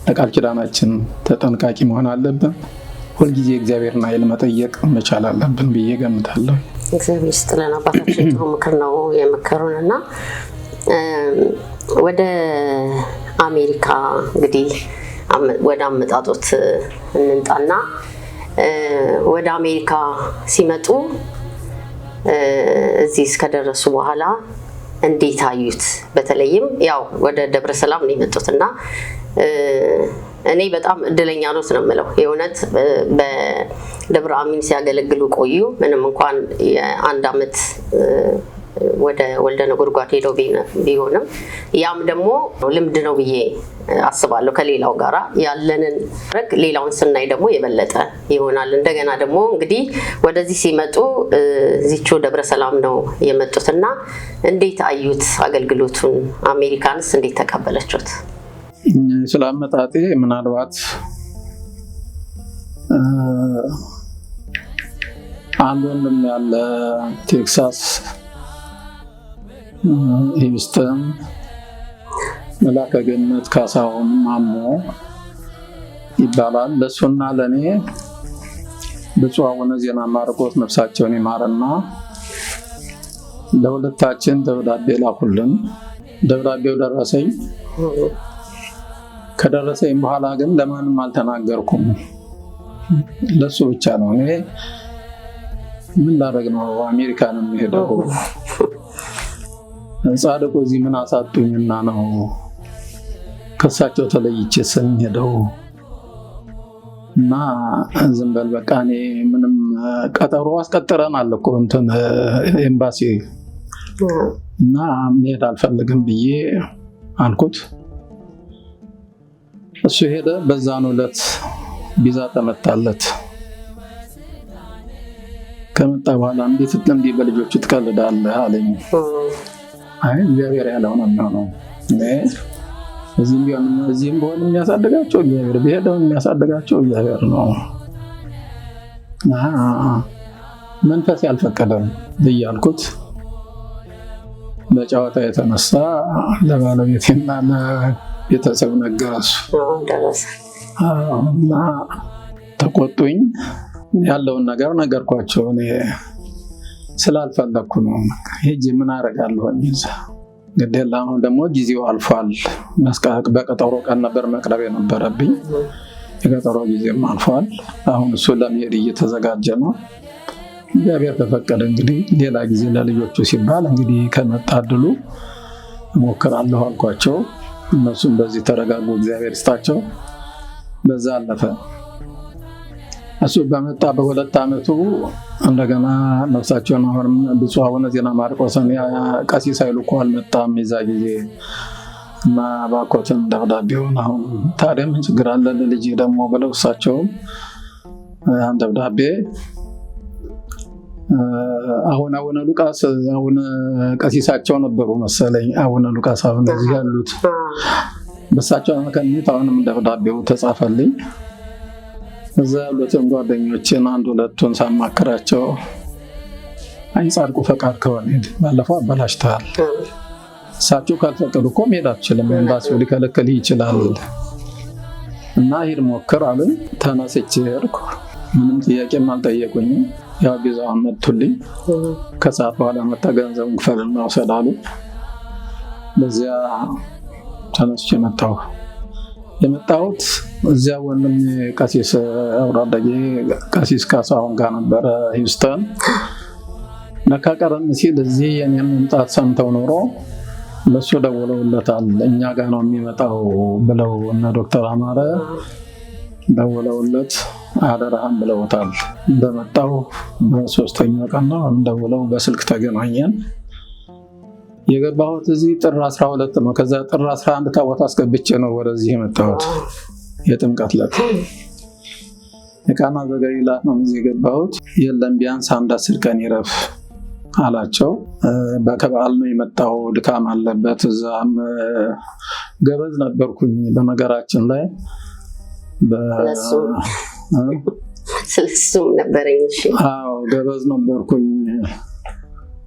ለቃል ኪዳናችን ተጠንቃቂ መሆን አለብን። ሁልጊዜ እግዚአብሔርን ኃይል መጠየቅ መቻል አለብን ብዬ ገምታለሁ። እግዚአብሔር ይስጥልን አባታችን ጥሩ ምክር ነው የመከሩንና ወደ አሜሪካ እንግዲህ ወደ አመጣጦት እንንጣና ወደ አሜሪካ ሲመጡ እዚህ እስከደረሱ በኋላ እንዴት አዩት? በተለይም ያው ወደ ደብረ ሰላም ነው የመጡትና እኔ በጣም እድለኛ ነው የምለው የእውነት በደብረ አሚን ሲያገለግሉ ቆዩ። ምንም እንኳን የአንድ አመት ወደ ወልደ ነጎድጓድ ሄደው ቢሆንም ያም ደግሞ ልምድ ነው ብዬ አስባለሁ። ከሌላው ጋራ ያለንን ረግ ሌላውን ስናይ ደግሞ የበለጠ ይሆናል። እንደገና ደግሞ እንግዲህ ወደዚህ ሲመጡ እዚቹ ደብረ ሰላም ነው የመጡትና እንዴት አዩት አገልግሎቱን? አሜሪካንስ እንዴት ተቀበለችሁት? ስላመጣጤ ምናልባት አንድ ወንድም ያለ ቴክሳስ ሂውስተን መላከ ገነት ካሳሁን ማሞ ይባላል። ለሱና ለኔ ብፁዕ አቡነ ዜና ማርቆስ ነፍሳቸውን ይማርና ለሁለታችን ደብዳቤ ላኩልን። ደብዳቤው ደረሰኝ። ከደረሰኝ በኋላ ግን ለማንም አልተናገርኩም። ለሱ ብቻ ነው። እኔ ምን ላደርግ ነው አሜሪካ ነው የምሄደው? ጻድቁ እዚህ ምን አሳጡኝና ነው ከሳቸው ተለይቼ ስንሄደው? እና ዝም በል በቃ እኔ ምንም ቀጠሮ አስቀጥረናል እኮ እንትን ኤምባሲ እና መሄድ አልፈልግም ብዬ አልኩት። እሱ ሄደ። በዛን ዕለት ቪዛ ተመታለት። ከመጣ በኋላ እንዴት እንዲህ በልጆቹ ትቀልዳለህ አለኝ። አይ እግዚአብሔር ያለው ነው የሚሆነው። እዚህም ቢሆን የሚያሳድጋቸው እግዚአብሔር፣ ቢሄደው የሚያሳድጋቸው እግዚአብሔር ነው። መንፈስ ያልፈቀደም ብያልኩት በጨዋታ የተነሳ ለባለቤቴና ለቤተሰብ ነገረሱ እና ተቆጡኝ። ያለውን ነገር ነገርኳቸው። እኔ ስላልፈለኩ ነው ሄጄ ምን አደርጋለሁ? ግዴላ አሁን ደግሞ ጊዜው አልፏል። በቀጠሮ ቀን ነበር መቅረብ የነበረብኝ። የቀጠሮ ጊዜም አልፏል። አሁን እሱ ለመሄድ እየተዘጋጀ ነው። እግዚአብሔር ከፈቀደ እንግዲህ ሌላ ጊዜ ለልጆቹ ሲባል እንግዲህ ከመጣ እድሉ እሞክራለሁ አልኳቸው። እነሱም በዚህ ተረጋጉ፣ እግዚአብሔር ይስጣቸው። በዛ አለፈ። እሱ በመጣ በሁለት ዓመቱ እንደገና ነፍሳቸውን አሁንም ብፁዕ አቡነ ዜና ማርቆስን ቀሲስ ኃይሉ እኮ አልመጣም የዛ ጊዜ እና እባክዎትን ደብዳቤውን አሁን ታዲያ ምን ችግር አለ ለልጄ ደግሞ ብለው እሳቸውም ያን ደብዳቤ አሁን አቡነ ሉቃስ አሁን ቀሲሳቸው ነበሩ መሰለኝ። አቡነ ሉቃስ አሁን እዚህ ያሉት በሳቸው አማካኝነት አሁንም ደብዳቤው ተጻፈልኝ። እዛ ያሉትን ጓደኞችን አንድ ሁለቱን ሳማክራቸው አይ ጻድቁ ፈቃድ ከሆነ ባለፈው አበላሽተሃል፣ እሳቸው ካልፈቀዱ እኮ መሄድ አትችልም፣ ኤምባሲው ሊከለክል ይችላል እና ሂድ ሞክር አሉኝ። ተነስቼ ሄድኩ። ምንም ጥያቄም አልጠየቁኝም። ያው ቪዛውን መቱልኝ። ከሰዓት በኋላ መጣ ገንዘቡን ክፈልና ውሰድ አሉኝ። በዚያ ተነስቼ መጣሁ። የመጣሁት እዚያ ወንድም ቀሲስ አውራዳጌ ቀሲስ ካሳሁን ጋር ነበረ ሂውስተን። ለካ ቀደም ሲል እዚህ የኔን መምጣት ሰምተው ኖሮ ለሱ ደውለውለታል። እኛ ጋር ነው የሚመጣው ብለው እነ ዶክተር አማረ ደውለውለት አደራህን ብለውታል። እንደመጣው በሶስተኛው ቀን ነው ደውለው በስልክ ተገናኘን። የገባሁት እዚህ ጥር 12 ነው። ከዛ ጥር 11 ታቦት አስገብቼ ነው ወደዚህ የመጣሁት። የጥምቀት ዕለት የቃና ዘገሊላ ነው እዚህ የገባሁት። የለም ቢያንስ 10 ቀን ይረፍ አላቸው። በከበዓል ነው የመጣው፣ ድካም አለበት። እዛም ገበዝ ነበርኩኝ በነገራችን ላይ ስለሱም ነበረኝ። እሺ አዎ ገበዝ ነበርኩኝ።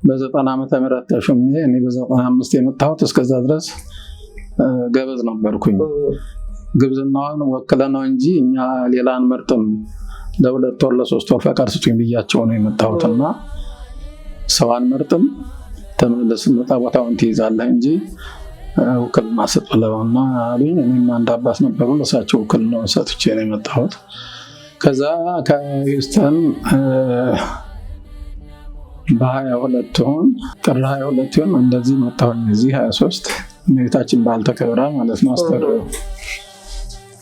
በ90 ዓመተ ምህረት ተሾሜ እኔ በ95 የመጣሁት እስከዛ ድረስ ገበዝ ነበርኩኝ። ግብዝናውን ወክለ ነው እንጂ እኛ ሌላ አንመርጥም፣ ለ2 ወር ለ3 ወር ፈቃድ ስጡኝ ብያቸው ነው የመጣሁትና ሰው አንመርጥም፣ ተመለስ መጣ ቦታውን ትይዛለህ እንጂ ውክልና ስጥ ብለውና አሉኝ። እኔም አንድ አባት ነበሩ፣ ለእሳቸው ውክልና ሰጥቼ ነው የመጣሁት። ከዛ ከሂውስተን በ22 ጥር 22 እንደዚህ መጣሁኝ። እዚህ 23 እመቤታችን በዓል ተከብራ ማለት ነው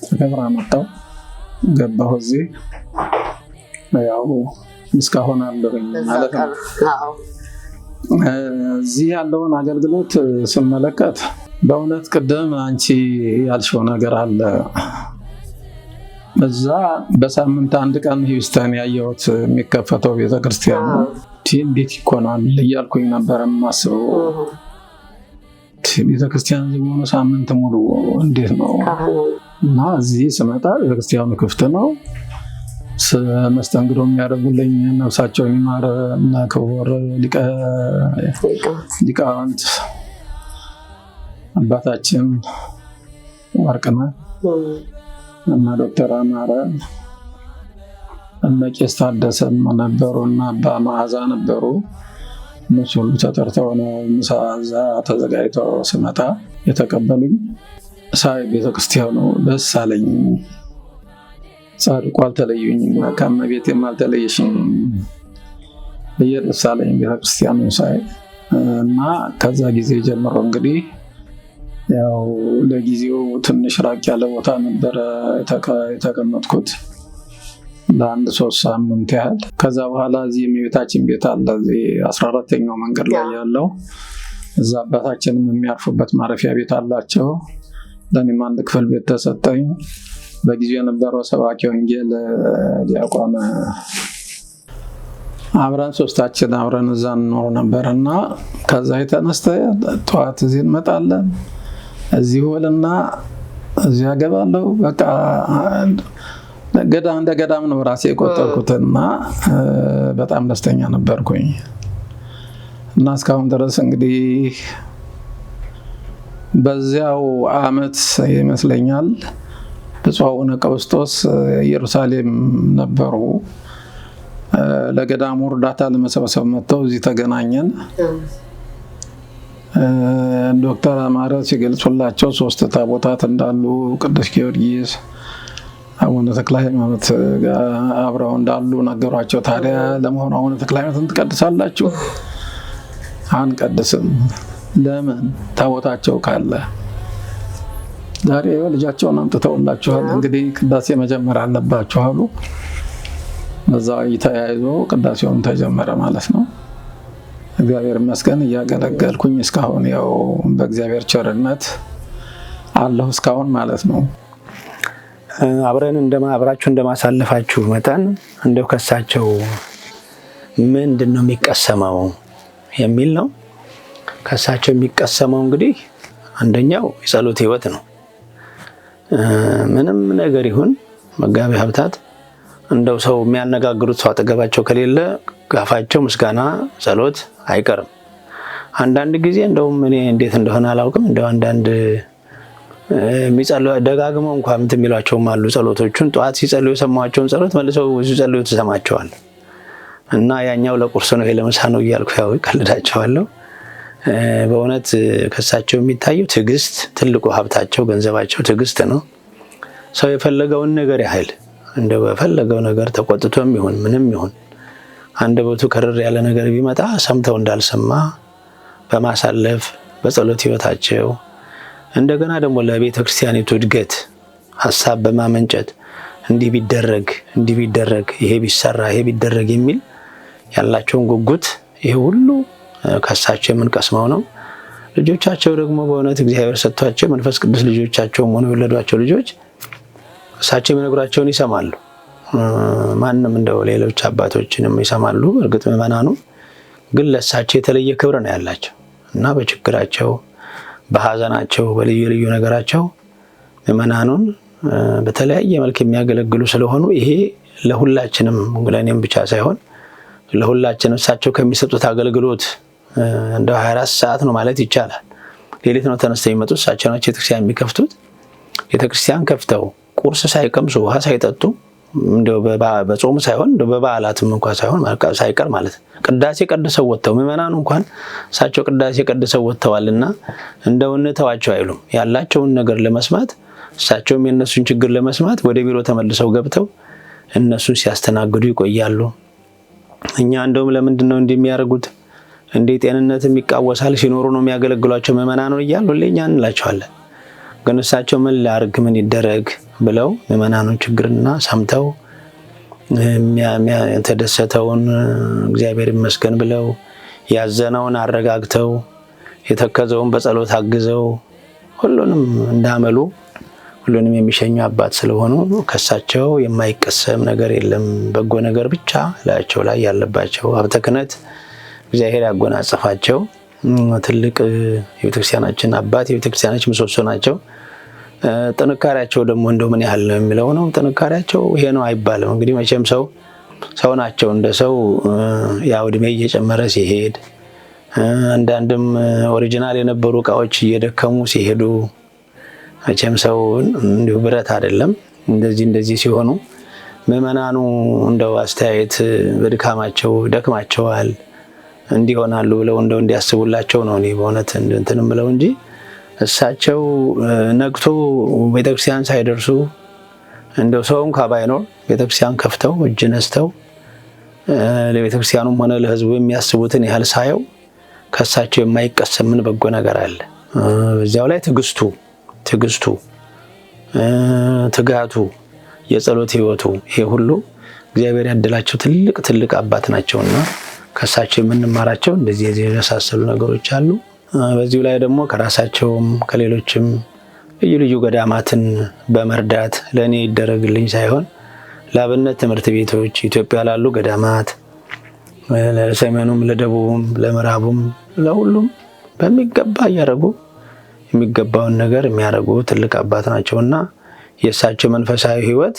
ተከብራ መጣሁ ገባሁ እዚህ ያው እስካሁን አለሁኝ ማለት ነው። እዚህ ያለውን አገልግሎት ስመለከት በእውነት ቅድም አንቺ ያልሽው ነገር አለ። እዛ በሳምንት አንድ ቀን ሂውስተን ያየሁት የሚከፈተው ቤተክርስቲያን እንዴት ይኮናል እያልኩኝ ነበር የማስበው። ቤተክርስቲያን ሆኖ ሳምንት ሙሉ እንዴት ነው? እና እዚህ ስመጣ ቤተክርስቲያኑ ክፍት ነው። መስተንግዶ የሚያደርጉልኝ ነፍሳቸውን ይማር እና ክቡር ሊቃውንት አባታችን ወርቅነህ እና ዶክተር አማረ እና ቄስ ታደሰም ነበሩ እና አባ መዓዛ ነበሩ። እነሱ ሁሉ ተጠርተው ነው ምሳ እዛ ተዘጋጅተው ስመጣ የተቀበሉኝ። ሳይ ቤተክርስቲያኑ ደስ አለኝ። ጻድቁ አልተለዩኝም፣ ከእመቤቴም አልተለየሽም ደስ አለኝ ቤተክርስቲያኑ ሳይ እና ከዛ ጊዜ ጀምሮ እንግዲህ ያው ለጊዜው ትንሽ ራቅ ያለ ቦታ ነበረ የተቀመጥኩት ለአንድ 3 ሳምንት ያህል። ከዛ በኋላ እዚህ የእመቤታችን ቤት አለ እዚህ 14ኛው መንገድ ላይ ያለው እዛ አባታችንም የሚያርፉበት ማረፊያ ቤት አላቸው። ለእኔም አንድ ክፍል ቤት ተሰጠኝ። በጊዜው የነበረው ሰባኪ ወንጌል ዲያቆን አብረን ሶስታችን አብረን እዛ እንኖር ነበርና ከዛ የተነስተ ጠዋት እዚህ እንመጣለን፣ እዚህ ወልና እዚያ ገባለሁ። በቃ እንደ ገዳም ነው ራሴ የቆጠርኩትና በጣም ደስተኛ ነበርኩኝ እና እስካሁን ድረስ እንግዲህ በዚያው ዓመት ይመስለኛል ብፁዕ አቡነ ቀውስጦስ ኢየሩሳሌም ነበሩ። ለገዳሙ እርዳታ ለመሰብሰብ መጥተው እዚህ ተገናኘን። ዶክተር አማረ ሲገልጹላቸው 3 ታቦታት እንዳሉ ቅዱስ ጊዮርጊስ አቡነ ተክለ ሃይማኖት አብረው እንዳሉ ነገሯቸው። ታዲያ ለመሆኑ አቡነ ተክለ ሃይማኖትን ትቀድሳላችሁ? አንቀድስም። ለምን? ታቦታቸው ካለ ዛሬ ልጃቸውን አምጥተውላችኋል፣ እንግዲህ ቅዳሴ መጀመር አለባችሁ አሉ። በዛ ተያይዞ ቅዳሴውን ተጀመረ ማለት ነው። እግዚአብሔር ይመስገን እያገለገልኩኝ እስካሁን ያው በእግዚአብሔር ቸርነት አለሁ እስካሁን ማለት ነው። አብራችሁ እንደማሳለፋችሁ መጠን እንደው ከሳቸው ምንድነው የሚቀሰመው የሚል ነው። ከሳቸው የሚቀሰመው እንግዲህ አንደኛው የጸሎት ህይወት ነው። ምንም ነገር ይሁን መጋቢ ሀብታት እንደው ሰው የሚያነጋግሩት ሰው አጠገባቸው ከሌለ ጋፋቸው ምስጋና ጸሎት አይቀርም። አንዳንድ ጊዜ እንደውም እኔ እንዴት እንደሆነ አላውቅም፣ እንደው አንዳንድ የሚጸልዩ ደጋግመው እንኳን የሚሏቸውም አሉ። ጸሎቶቹን ጠዋት ሲጸልዩ የሰማቸውን ጸሎት መልሰው ሲጸልዩ ተሰማቸዋል እና ያኛው ለቁርስ ነው ለምሳ ነው እያልኩ ያው ቀልዳቸዋለሁ። በእውነት ከሳቸው የሚታየው ትዕግስት፣ ትልቁ ሀብታቸው ገንዘባቸው ትዕግስት ነው። ሰው የፈለገውን ነገር ያህል እንደው በፈለገው ነገር ተቆጥቶም ይሁን ምንም ይሁን አንደበቱ ከረር ያለ ነገር ቢመጣ ሰምተው እንዳልሰማ በማሳለፍ በጸሎት ህይወታቸው እንደገና ደግሞ ለቤተ ክርስቲያኒቱ እድገት ሐሳብ በማመንጨት እንዲህ ቢደረግ ይሄ ቢሰራ ይሄ ቢደረግ የሚል ያላቸውን ጉጉት ይሄ ሁሉ ከሳቸው የምንቀስመው ነው። ልጆቻቸው ደግሞ በእውነት እግዚአብሔር ሰጥቷቸው መንፈስ ቅዱስ ልጆቻቸውም ሆነው የወለዷቸው ልጆች እሳቸው የሚነግሯቸውን ይሰማሉ። ማንም እንደው ሌሎች አባቶችንም ይሰማሉ። እርግጥ ምዕመናኑ ግን ለእሳቸው የተለየ ክብር ነው ያላቸው እና በችግራቸው በሐዘናቸው በልዩ ልዩ ነገራቸው ምዕመናኑን በተለያየ መልክ የሚያገለግሉ ስለሆኑ ይሄ ለሁላችንም ለእኔም ብቻ ሳይሆን ለሁላችንም እሳቸው ከሚሰጡት አገልግሎት እንደ 24 ሰዓት ነው ማለት ይቻላል። ሌሊት ነው ተነስተው የሚመጡት እሳቸው ናቸው ቤተክርስቲያን የሚከፍቱት። ቤተክርስቲያን ከፍተው ቁርስ ሳይቀምሱ ውሃ ሳይጠጡ እንደው በጾም ሳይሆን እንደው በበዓላትም እንኳን ሳይሆን ሳይቀር ማለት ቅዳሴ ቀድሰው ወጥተው ምዕመናኑ እንኳን እሳቸው ቅዳሴ ቀድሰው ወጥተዋልና እንደው እንተዋቸው አይሉም። ያላቸውን ነገር ለመስማት እሳቸውም የነሱን ችግር ለመስማት ወደ ቢሮ ተመልሰው ገብተው እነሱን ሲያስተናግዱ ይቆያሉ። እኛ እንደውም ለምንድነው እንደሚያደርጉት እንዴ ጤንነትም ይቃወሳል ሲኖሩ ነው የሚያገለግሏቸው ምዕመናኑ እያሉ ለኛ እንላቸዋለን። ግን እሳቸው ምን ላርግ ምን ይደረግ ብለው ምዕመናኑን ችግርና ሰምተው የተደሰተውን እግዚአብሔር ይመስገን ብለው ያዘነውን አረጋግተው የተከዘውን በጸሎት አግዘው ሁሉንም እንዳመሉ ሁሉንም የሚሸኙ አባት ስለሆኑ ከሳቸው የማይቀሰም ነገር የለም። በጎ ነገር ብቻ ላያቸው ላይ ያለባቸው ሀብተ ክህነት እግዚአብሔር ያጎናጸፋቸው ትልቅ የቤተክርስቲያናችን አባት የቤተክርስቲያናችን ምሰሶ ናቸው። ጥንካሬያቸው ደግሞ እንደው ምን ያህል ነው የሚለው ነው። ጥንካሬያቸው ይሄ ነው አይባልም። እንግዲህ መቼም ሰው ናቸው። እንደ ሰው ያው እድሜ እየጨመረ ሲሄድ አንዳንድም ኦሪጂናል የነበሩ እቃዎች እየደከሙ ሲሄዱ መቼም ሰው እንዲሁ ብረት አይደለም። እንደዚህ ሲሆኑ ምዕመናኑ እንደው አስተያየት በድካማቸው ደክማቸዋል እንዲሆናሉ ብለው እንደው እንዲያስቡላቸው ነው እኔ በእውነት እንትንም ብለው እንጂ እሳቸው ነግቶ ቤተክርስቲያን ሳይደርሱ እንደው ሰውም ባይኖር ቤተክርስቲያን ከፍተው እጅ ነስተው ለቤተክርስቲያኑም ሆነ ለሕዝቡ የሚያስቡትን ያህል ሳየው ከሳቸው የማይቀሰም ምን በጎ ነገር አለ። እዚያው ላይ ትግስቱ ትጋቱ የጸሎት ህይወቱ ይሄ ሁሉ እግዚአብሔር ያደላቸው ትልቅ አባት ናቸውና ከሳቸው የምንማራቸው እንደዚህ የመሳሰሉ ነገሮች አሉ። በዚሁ ላይ ደግሞ ከራሳቸውም ከሌሎችም ልዩ ገዳማትን በመርዳት ለኔ ይደረግልኝ ሳይሆን ለአብነት ትምህርት ቤቶች ኢትዮጵያ ላሉ ገዳማት ለሰሜኑም ለደቡብም ለምዕራቡም ለሁሉም በሚገባ ያረጉ የሚገባውን ነገር የሚያደርጉ ትልቅ አባት ናቸውና የእሳቸው መንፈሳዊ ህይወት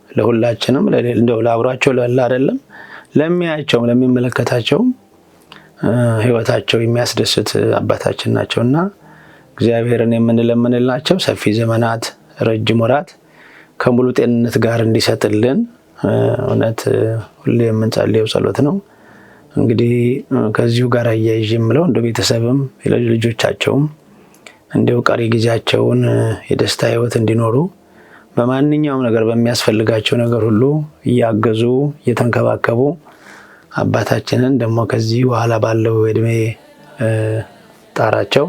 ለሁላችንም እንደው ለአብሯቸው ለላ አይደለም ለሚያያቸውም ለሚመለከታቸውም ህይወታቸው የሚያስደስት አባታችን ናቸውና እግዚአብሔርን የምንለምንላቸው ሰፊ ዘመናት ረጅም ወራት ከሙሉ ጤንነት ጋር እንዲሰጥልን እውነት ሁሌ የምንጸልየው ጸሎት ነው። እንግዲህ ከዚሁ ጋር አያይዤ የምለው እንደ ቤተሰብም ልጆቻቸውም እንደው ቀሪ ጊዜያቸውን የደስታ ህይወት እንዲኖሩ በማንኛውም ነገር በሚያስፈልጋቸው ነገር ሁሉ እያገዙ እየተንከባከቡ አባታችንን ደግሞ ከዚህ በኋላ ባለው እድሜ ጣራቸው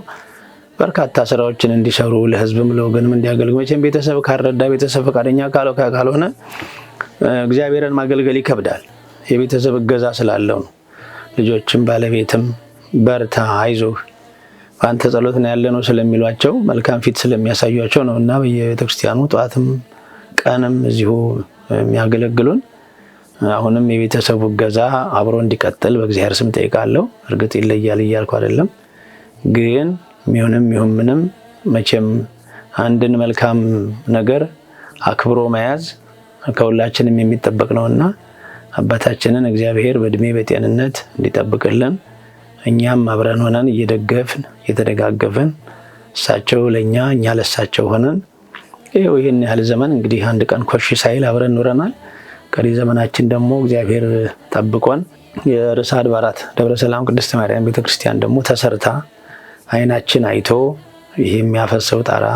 በርካታ ስራዎችን እንዲሰሩ ለህዝብም ለወገንም እንዲያገልግሉ መቼም ቤተሰብ ካረዳ ቤተሰብ ፈቃደኛ ካልሆነ እግዚአብሔርን ማገልገል ይከብዳል። የቤተሰብ እገዛ ስላለው ነው። ልጆችም ባለቤትም በርታ አይዞህ በአንተ ጸሎት ነው ያለነው ስለሚሏቸው መልካም ፊት ስለሚያሳዩቸው ነውና በየቤተክርስቲያኑ ጧትም ቀንም እዚሁ የሚያገለግሉን አሁንም የቤተሰቡ እገዛ አብሮ እንዲቀጥል በእግዚአብሔር ስም ጠይቃለሁ። እርግጥ ይለያል እያልኩ አይደለም፣ ግን ምንም መቼም አንድን መልካም ነገር አክብሮ መያዝ ከሁላችንም የሚጠበቅ ነውና አባታችንን እግዚአብሔር በእድሜ በጤንነት እንዲጠብቅልን እኛም አብረን ሆነን እየደገፍን እየተደጋገፍን እሳቸው ለኛ እኛ ለሳቸው ሆነን ይሄን ያህል ዘመን እንግዲህ አንድ ቀን ኮሽ ሳይል አብረን ኖረናል። ቀሪ ዘመናችን ደግሞ እግዚአብሔር ጠብቆን የርዕሰ አድባራት ደብረ ሰላም ቅድስት ማርያም ቤተክርስቲያን ደግሞ ተሰርታ አይናችን አይቶ ይሄ የሚያፈሰው ጣራ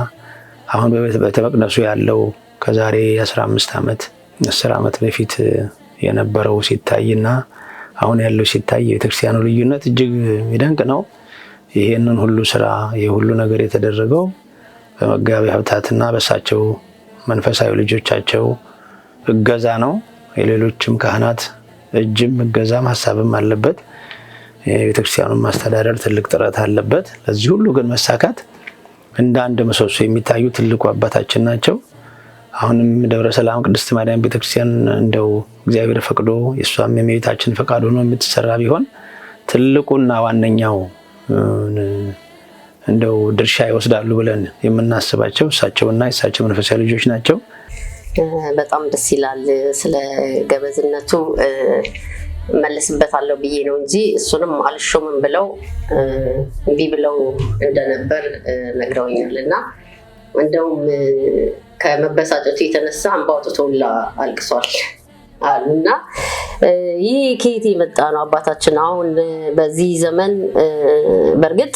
አሁን በቤተ መቅደሱ ያለው ከዛሬ 15 ዓመት 10 ዓመት በፊት የነበረው ሲታይና አሁን ያለው ሲታይ የቤተክርስቲያኑ ልዩነት እጅግ የሚደንቅ ነው። ይሄንን ሁሉ ስራ የሁሉ ነገር የተደረገው በመጋቢ ሀብታትና በሳቸው መንፈሳዊ ልጆቻቸው እገዛ ነው። የሌሎችም ካህናት እጅም እገዛም ሐሳብም አለበት። የቤተክርስቲያኑን ማስተዳደር ትልቅ ጥረት አለበት። ለዚህ ሁሉ ግን መሳካት እንደ አንድ ምሰሶ የሚታዩ ትልቁ አባታችን ናቸው። አሁንም ደብረ ሰላም ቅድስት ማርያም ቤተክርስቲያን እንደው እግዚአብሔር ፈቅዶ የሷም የእመቤታችን ፈቃድ ሆኖ የምትሰራ ቢሆን ትልቁና ዋነኛው እንደው ድርሻ ይወስዳሉ ብለን የምናስባቸው እሳቸውና የእሳቸው መንፈሳዊ ልጆች ናቸው። በጣም ደስ ይላል። ስለ ገበዝነቱ መለስበታለሁ ብዬ ነው እንጂ እሱንም አልሾምም ብለው እምቢ ብለው እንደነበር ነግረውኛል። እና እንደውም ከመበሳጨቱ የተነሳ እንባ አውጥቶላ አልቅሷል አሉና ይህ ከየት የመጣ ነው? አባታችን አሁን በዚህ ዘመን በእርግጥ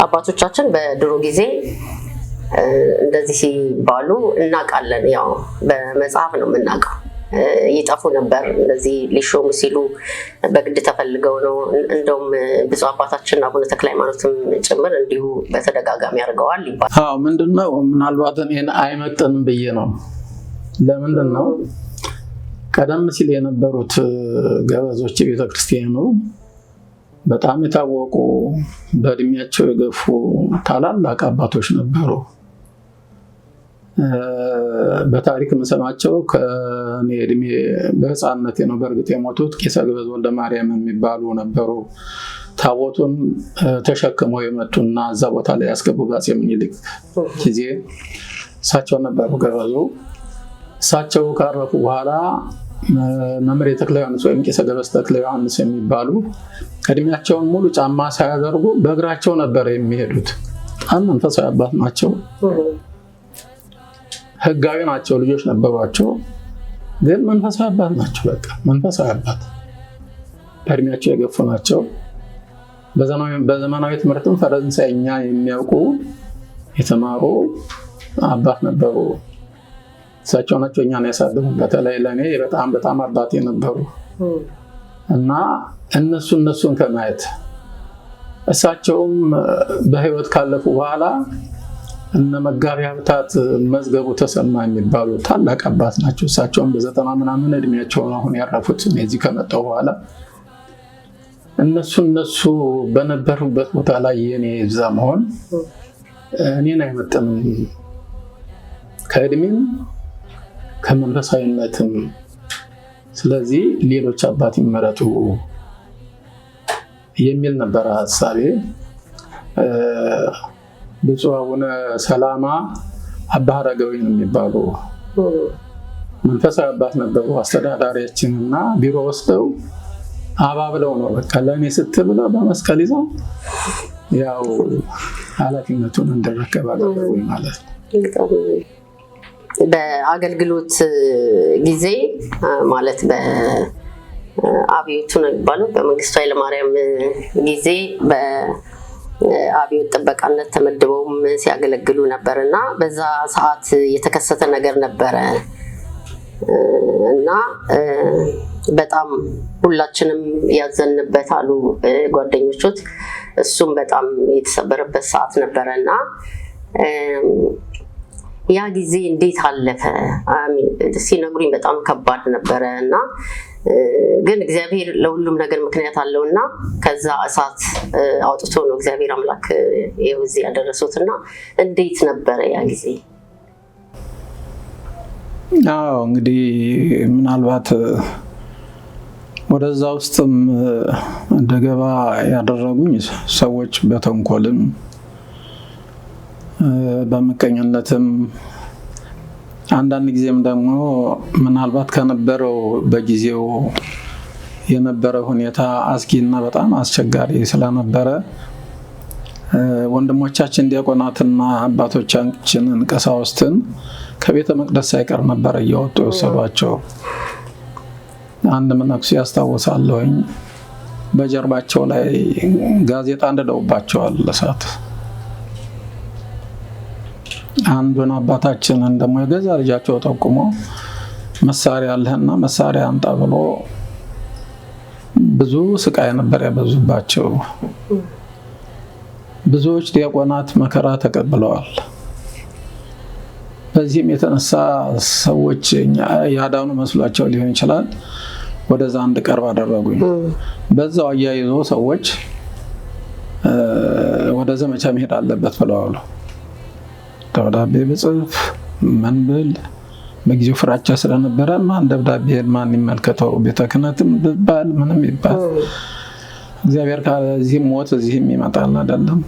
አባቶቻችን በድሮ ጊዜ እንደዚህ ሲባሉ እናውቃለን። ያው በመጽሐፍ ነው የምናውቀው። ይጠፉ ነበር እንደዚህ ሊሾሙ ሲሉ በግድ ተፈልገው ነው። እንደውም ብዙ አባታችን አቡነ ተክለ ሃይማኖትም ጭምር እንዲሁ በተደጋጋሚ አድርገዋል ይባላል። አዎ ምንድነው ምናልባት እኔን አይመጥንም ብዬ ነው። ለምንድነው ቀደም ሲል የነበሩት ገበዞች ቤተክርስቲያኑ በጣም የታወቁ በእድሜያቸው የገፉ ታላላቅ አባቶች ነበሩ። በታሪክ መሰማቸው ከኔ እድሜ በህፃንነቴ ነው በእርግጥ የሞቱት። ቄሰ ገበዝ ወልደ ማርያም የሚባሉ ነበሩ። ታቦቱን ተሸክመው የመጡና እዛ ቦታ ላይ ያስገቡ በአፄ ምኒልክ ጊዜ እሳቸው ነበሩ ገበዙ። እሳቸው ካረፉ በኋላ መምህር ተክለ ዮሐንስ ወይም ቄሰ ገበዝ ተክለ ዮሐንስ የሚባሉ እድሜያቸውን ሙሉ ጫማ ሳያደርጉ በእግራቸው ነበር የሚሄዱት። በጣም መንፈሳዊ አባት ናቸው። ህጋዊ ናቸው። ልጆች ነበሯቸው፣ ግን መንፈሳዊ አባት ናቸው። በቃ መንፈሳዊ አባት በእድሜያቸው የገፉ ናቸው። በዘመናዊ ትምህርትም ፈረንሳይኛ የሚያውቁ የተማሩ አባት ነበሩ። እሳቸው ናቸው እኛን ያሳደጉን። በተለይ ለእኔ በጣም አባቴ ነበሩ እና እነሱን ከማየት እሳቸውም በህይወት ካለፉ በኋላ እነ መጋቢ ሀብታት መዝገቡ ተሰማ የሚባሉ ታላቅ አባት ናቸው። እሳቸውም በ90 ምናምን እድሜያቸው አሁን ያረፉት እዚህ ከመጣሁ በኋላ እነሱ በነበሩበት ቦታ ላይ የኔ እዛ መሆን እኔን አይመጥንም፣ ከእድሜም ከመንፈሳዊነትም። ስለዚህ ሌሎች አባት ይመረጡ የሚል ነበር ሐሳቤ። ብፁዕ አቡነ ሰላማ አባ አረጋዊ የሚባሉ መንፈሳዊ አባት ነበሩ። አስተዳዳሪያችንና ቢሮ ወስደው አባብለው ነው በቃ ለእኔ ስትብለው በመስቀል ይዘው ያው ኃላፊነቱን እንደረከብ አደረጉኝ ማለት ነው። በአገልግሎት ጊዜ ማለት በአብዮቱ ነው የሚባለው በመንግስቱ ኃይለማርያም ጊዜ በአብዮት ጥበቃነት ተመድበውም ሲያገለግሉ ነበር እና በዛ ሰዓት የተከሰተ ነገር ነበረ እና በጣም ሁላችንም ያዘንበት አሉ ጓደኞቹት። እሱም በጣም የተሰበረበት ሰዓት ነበረ እና ያ ጊዜ እንዴት አለፈ ሲነግሩኝ በጣም ከባድ ነበረ እና ግን እግዚአብሔር ለሁሉም ነገር ምክንያት አለውና ከዛ እሳት አውጥቶ ነው እግዚአብሔር አምላክ ይኸው እዚህ ያደረሱትና እንዴት ነበረ ያ ጊዜ? አዎ እንግዲህ ምናልባት ወደዛ ውስጥም እንደገባ ያደረጉኝ ሰዎች በተንኮልም በመቀኘነትም አንዳንድ ጊዜም ደግሞ ምናልባት ከነበረው በጊዜው የነበረ ሁኔታ አስጊና በጣም አስቸጋሪ ስለነበረ ወንድሞቻችን ዲያቆናትና አባቶቻችንን ቀሳውስትን ከቤተ መቅደስ ሳይቀር ነበር እያወጡ የወሰዷቸው። አንድ መነኩሴ ያስታውሳለሁኝ በጀርባቸው ላይ ጋዜጣ እንደደውባቸዋል እሳት። አንዱን አባታችንን ደግሞ የገዛ ልጃቸው ጠቁሞ መሳሪያ አለህና መሳሪያ አምጣ ብሎ ብዙ ስቃይ ነበር ያበዙባቸው። ብዙዎች ዲያቆናት መከራ ተቀብለዋል። በዚህም የተነሳ ሰዎች ያዳኑ መስሏቸው ሊሆን ይችላል ወደዛ እንድቀርብ አደረጉኝ። በዛው አያይዞ ሰዎች ወደ ዘመቻ መሄድ አለበት ብለዋል። ደብዳቤ በጽፍ ምን ብል በጊዜው ፍራቻ ስለነበረ ማን ደብዳቤ ማን ይመልከተው ቤተ ክህነትም ብባል ምንም ይባል እግዚአብሔር ከዚህም ሞት እዚህም ይመጣል አይደለም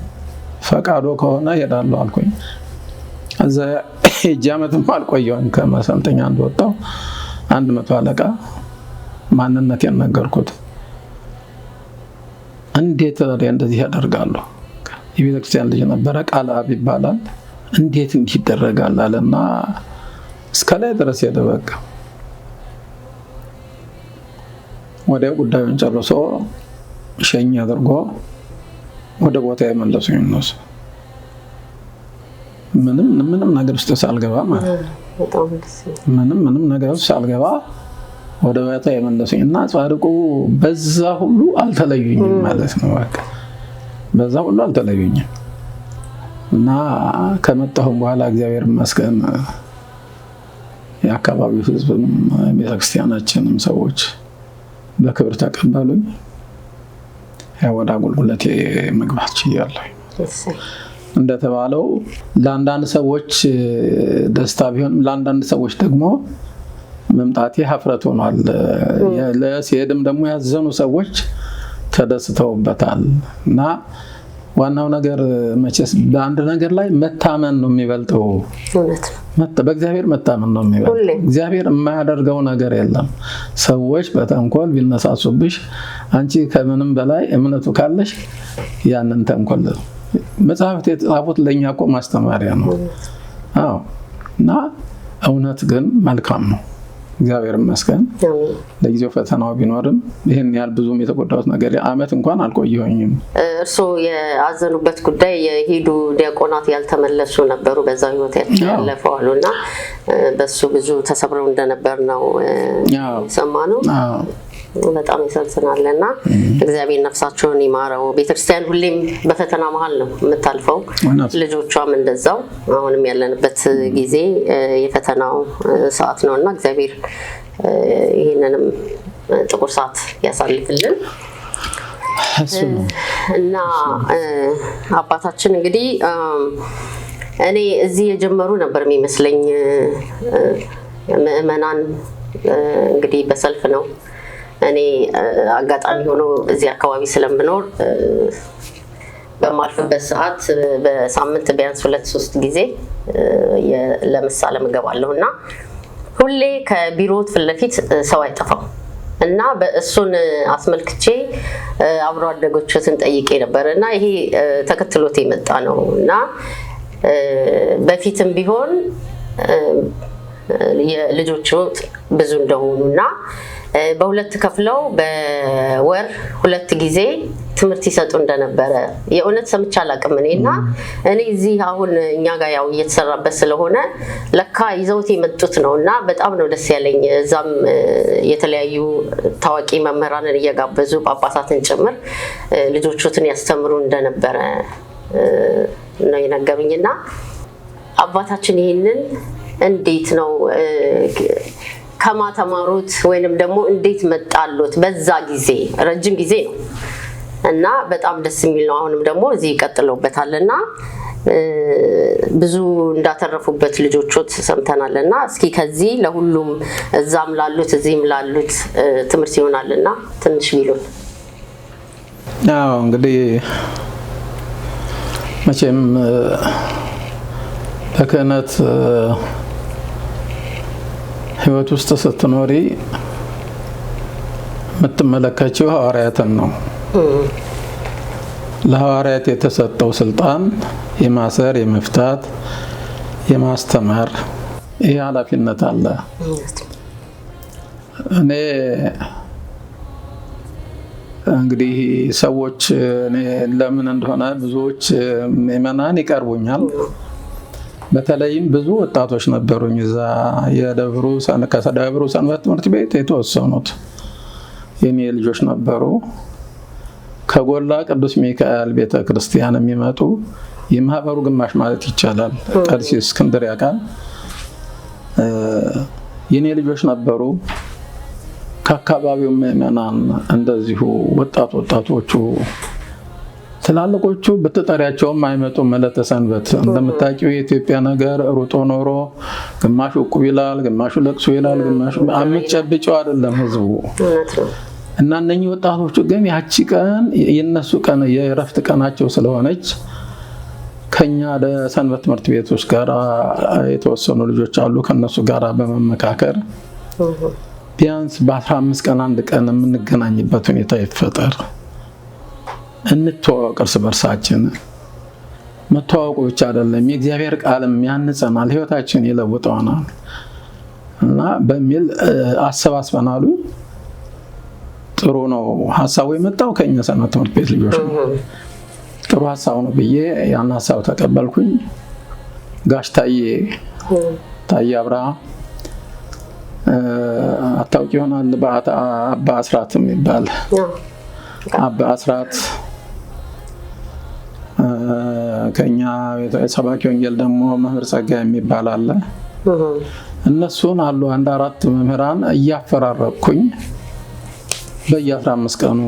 ፈቃዶ ከሆነ ሄዳለሁ አልኩኝ። እዛ ጃመትም አልቆየሁም። ከመሰልጠኛ እንደወጣሁ 100 አለቃ ማንነቴን ነገርኩት። እንዴት እንደዚህ ያደርጋሉ? የቤተክርስቲያን ልጅ ነበረ ቃል አብ ይባላል። እንዴት እንዲህ ይደረጋል አለና እስከ ላይ ድረስ ሄደ። በቃ ወዲያው ጉዳዩን ጨርሶ ሸኝ አድርጎ ወደ ቦታ የመለሱኝ እነሱ። ምንም ነገር ውስጥ ሳልገባ ማለት ምንም ነገር ውስጥ ሳልገባ ወደ ቦታ የመለሱኝ እና ጻድቁ በዛ ሁሉ አልተለዩኝም ማለት ነው። በቃ በዛ ሁሉ አልተለዩኝም እና ከመጣሁም በኋላ እግዚአብሔር ይመስገን የአካባቢው ሕዝብም ቤተክርስቲያናችንም ሰዎች በክብር ተቀበሉኝ። ወደ አገልግሎቴ መግባት ችያለሁ። እንደተባለው ለአንዳንድ ሰዎች ደስታ ቢሆንም ለአንዳንድ ሰዎች ደግሞ መምጣቴ ሀፍረት ሆኗል። ለሲሄድም ደግሞ ያዘኑ ሰዎች ተደስተውበታል እና ዋናው ነገር መቼስ በአንድ ነገር ላይ መታመን ነው የሚበልጠው። በእግዚአብሔር መታመን ነው የሚበልጠው። እግዚአብሔር የማያደርገው ነገር የለም። ሰዎች በተንኮል ቢነሳሱብሽ አንቺ ከምንም በላይ እምነቱ ካለሽ ያንን ተንኮል መጽሐፍት የተጻፉት ለእኛ እኮ ማስተማሪያ ነው። አዎ እና እውነት ግን መልካም ነው። እግዚአብሔር ይመስገን። ለጊዜው ፈተናው ቢኖርም ይሄን ያህል ብዙም የተጎዳሁት ነገር ዓመት እንኳን አልቆየሁኝም። እርስዎ የአዘኑበት ጉዳይ የሄዱ ዲያቆናት ያልተመለሱ ነበሩ፣ በዛ ህይወት ያለፈው አሉና በሱ ብዙ ተሰብረው እንደነበር ነው የሰማነው። በጣም ያሳዝናል እና እግዚአብሔር ነፍሳቸውን ይማረው። ቤተክርስቲያን ሁሌም በፈተና መሀል ነው የምታልፈው፣ ልጆቿም እንደዛው። አሁንም ያለንበት ጊዜ የፈተናው ሰዓት ነው እና እግዚአብሔር ይህንንም ጥቁር ሰዓት ያሳልፍልን እና አባታችን እንግዲህ እኔ እዚህ የጀመሩ ነበር የሚመስለኝ ምዕመናን እንግዲህ በሰልፍ ነው። እኔ አጋጣሚ ሆኖ እዚህ አካባቢ ስለምኖር በማልፍበት ሰዓት በሳምንት ቢያንስ 2-3 ጊዜ ለምሳሌም እገባለሁ እና ሁሌ ከቢሮው ፊት ለፊት ሰው አይጠፋም እና በእሱን አስመልክቼ አብሮ አደጎችን ጠይቄ ነበር እና ይሄ ተከትሎት የመጣ ነው እና በፊትም ቢሆን የልጆቹ ብዙ እንደሆኑና በሁለት ከፍለው በወር 2 ጊዜ ትምህርት ይሰጡ እንደነበረ የእውነት ሰምቼ አላውቅም እኔና እኔ እዚህ አሁን እኛ ጋር ያው እየተሰራበት ስለሆነ ለካ ይዘውት የመጡት ነውና በጣም ነው ደስ ያለኝ። እዛም የተለያዩ ታዋቂ መምህራንን እየጋበዙ ጳጳሳትን ጭምር ልጆቹን ያስተምሩ እንደነበረ ነው የነገሩኝና አባታችን ይሄንን እንዴት ነው ከማተማሩት ወይንም ደግሞ እንዴት መጣሉት? በዛ ጊዜ ረጅም ጊዜ ነው እና በጣም ደስ የሚል ነው። አሁንም ደግሞ እዚህ ይቀጥሉበታልና ብዙ እንዳተረፉበት ልጆቹት ሰምተናልና እስኪ ከዚህ ለሁሉም እዛም ላሉት እዚህም ላሉት ትምህርት ይሆናልና ትንሽ ቢሉን። አዎ እንግዲህ መቼም በክህነት ህይወት ውስጥ ስትኖሪ የምትመለከችው ሐዋርያትን ነው። ለሐዋርያት የተሰጠው ስልጣን የማሰር፣ የመፍታት፣ የማስተማር ይህ ኃላፊነት አለ። እኔ እንግዲህ ሰዎች ለምን እንደሆነ ብዙዎች ምዕመናን ይቀርቡኛል። በተለይም ብዙ ወጣቶች ነበሩኝ እዛ የደብሩ ሰንበት ትምህርት ቤት የተወሰኑት የኔ ልጆች ነበሩ። ከጎላ ቅዱስ ሚካኤል ቤተክርስቲያን የሚመጡ የማህበሩ ግማሽ ማለት ይቻላል ቀሲስ እስክንድር ያውቃል የኔ ልጆች ነበሩ። ከአካባቢው ምዕመናን እንደዚሁ ወጣቶቹ ትላልቆቹ በተጠሪያቸውም አይመጡም። ዕለተ ሰንበት እንደምታውቂው የኢትዮጵያ ነገር ሩጦ ኖሮ ግማሹ ቁብ ይላል፣ ግማሹ ለቅሶ ይላል፣ ግማሹ አምጨብጨው አይደለም ህዝቡ እና እነኚህ ወጣቶቹ ግን ያቺ ቀን የነሱ ቀን የእረፍት ቀናቸው ስለሆነች ከኛ ለሰንበት ትምህርት ቤቶች ጋር የተወሰኑ ልጆች አሉ። ከነሱ ጋር በመመካከር ቢያንስ በ15 ቀን አንድ ቀን የምንገናኝበት ሁኔታ ይፈጠር፣ እንተዋወቅ እርስ በርሳችን። መተዋወቁ ብቻ አይደለም የእግዚአብሔር ቃልም ያንጸናል፣ ህይወታችን ይለውጠናል። እና በሚል አሰባስበናሉ። ጥሩ ነው ሐሳቡ የመጣው ከኛ ሰንበት ትምህርት ቤት ልጆች ነው። ጥሩ ሐሳብ ነው ብዬ ያን ሐሳብ ተቀበልኩኝ። ጋሽ ታዬ አብርሃ አታውቂ ይሆናል አባ አስራት የሚባል አባ አስራት ከኛ ሰባኪ ወንጌል ደግሞ መምህር ጸጋ የሚባል አለ። እነሱን አሉ አንድ 4 መምህራን እያፈራረቅኩኝ በየ15 ቀኑ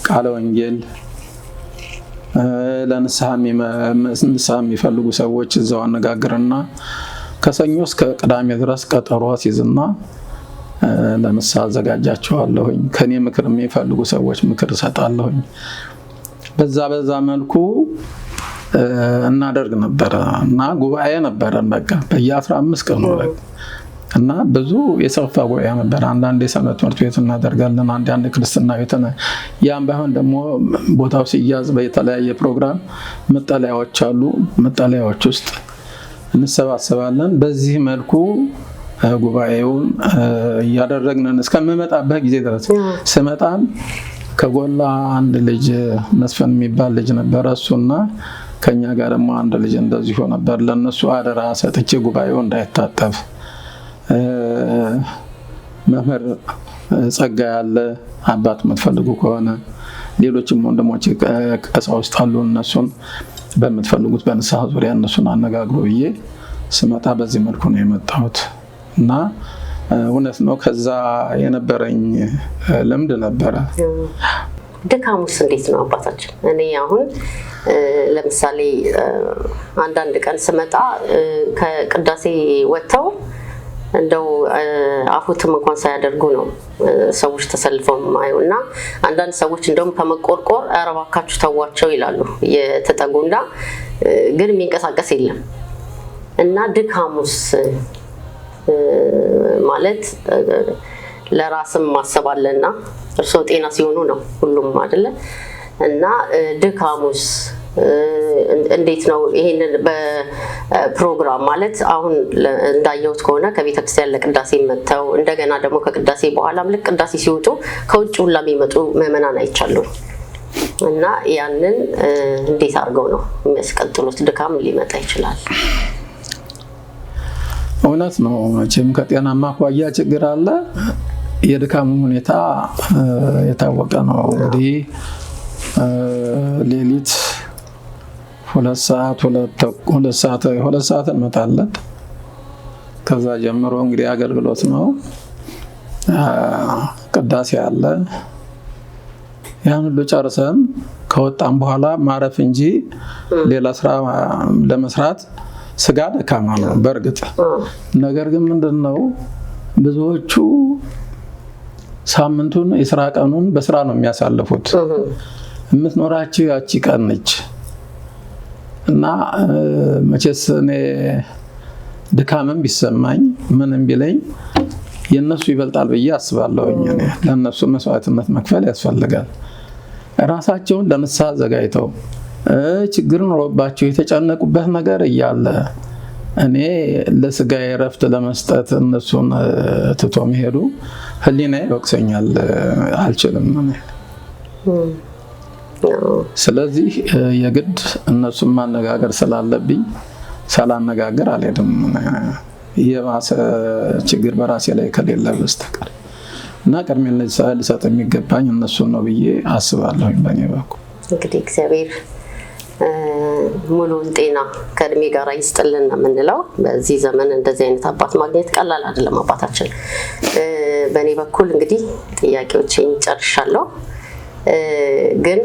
ቃለ ወንጌል ለንስሐ የሚፈልጉ ሰዎች እዛው አነጋግርና ከሰኞ እስከ ቅዳሜ ድረስ ቀጠሮ ሲዝና ለንስሐ አዘጋጃቸዋለሁኝ። ከኔ ምክር የሚፈልጉ ሰዎች ምክር እሰጣለሁኝ። በዛ መልኩ እናደርግ ነበር እና ጉባኤ ነበረን በቃ በየ15 ቀኑ እና ብዙ የሰፋ ጉባኤ ነበር። አንዳንድ የሰንበት ትምህርት ቤት እናደርጋለን፣ አንዳንድ ክርስትና ቤት ያን ባይሆን ደግሞ ቦታው ሲያዝ በተለያየ ፕሮግራም መጠለያዎች አሉ። መጠለያዎች ውስጥ እንሰባሰባለን። በዚህ መልኩ ጉባኤውን እያደረግን እስከምመጣበት ጊዜ ድረስ ስመጣም ከጎላ አንድ ልጅ መስፈን የሚባል ልጅ ነበር። እሱና ከኛ ጋር ደግሞ አንድ ልጅ እንደዚሁ ነበር። ለነሱ አደራ ሰጥቼ ጉባኤው እንዳይታጠፍ መምህር ጸጋ ያለ አባት የምትፈልጉ ከሆነ ሌሎችም ወንድሞች ቀሳውስት አሉ፣ እነሱን በምትፈልጉት በንስሐ ዙሪያ እነሱን አነጋግሩ ብዬ ስመጣ በዚህ መልኩ ነው የመጣሁት እና እውነት ነው ከዛ የነበረኝ ልምድ ነበረ። ድካሙስ እንዴት ነው አባታችን? እኔ አሁን ለምሳሌ አንዳንድ ቀን ስመጣ ከቅዳሴ ወጥተው እንደው አፉትም እንኳን ሳያደርጉ ነው ሰዎች ተሰልፈው ማዩና አንዳንድ ሰዎች እንደውም ከመቆርቆር ኧረ እባካችሁ ተዋቸው ይላሉ የተጠጉና ግን የሚንቀሳቀስ የለም እና ድካሙስ ማለት ለራስም ማሰብ አለና እርስዎ ጤና ሲሆኑ ነው ሁሉም አይደለ እና ድካሙስ እንዴት ነው? ይሄንን በፕሮግራም ማለት አሁን እንዳየሁት ከሆነ ከቤተክርስቲያን ለቅዳሴ መተው እንደገና ደግሞ ከቅዳሴ በኋላም ልክ ቅዳሴ ሲወጡ ከውጭ ሁላ የሚመጡ ምዕመናን አይቻሉ እና ያንን እንዴት አድርገው ነው የሚያስቀጥሉት? ድካም ሊመጣ ይችላል። እውነት ነው። መቼም ከጤናማ አኳያ ችግር አለ። የድካሙ ሁኔታ የታወቀ ነው። እንግዲህ ሌሊት 2 ሰዓት እንመጣለን። ከዛ ጀምሮ እንግዲህ አገልግሎት ነው። ቅዳሴ አለ። ያን ሁሉ ጨርሰን ከወጣን በኋላ ማረፍ እንጂ ሌላ ስራ ለመስራት ስጋ ደካማ ነው በእርግጥ። ነገር ግን ምንድነው ብዙዎቹ ሳምንቱን የሥራ ቀኑን በስራ ነው የሚያሳልፉት። የምትኖራቸው ያቺ ቀን ነች እና መቼስ እኔ ድካምም ቢሰማኝ ምንም ቢለኝ የነሱ ይበልጣል ብዬ አስባለሁኝ። እኔ ለነሱ መስዋዕትነት መክፈል ያስፈልጋል። ራሳቸውን ለንስሐ አዘጋጅተው ችግር ኖሮባቸው የተጨነቁበት ነገር እያለ እኔ ለስጋዬ እረፍት ለመስጠት እነሱን ትቶ መሄዱ ህሊናዬ ይወቅሰኛል፣ አልችልም። ስለዚህ የግድ እነሱን ማነጋገር ስላለብኝ ሳላነጋገር አልሄድም፣ የባሰ ችግር በራሴ ላይ ከሌለ በስተቀር እና ቅድሚያ ልሰጥ የሚገባኝ እነሱን ነው ብዬ አስባለሁ። በእኔ በኩል እንግዲህ እግዚአብሔር ሙሉን ጤና ከእድሜ ጋር ይስጥልን ነው የምንለው። በዚህ ዘመን እንደዚህ አይነት አባት ማግኘት ቀላል አይደለም አባታችን። በእኔ በኩል እንግዲህ ጥያቄዎቼን ጨርሻለሁ። ግን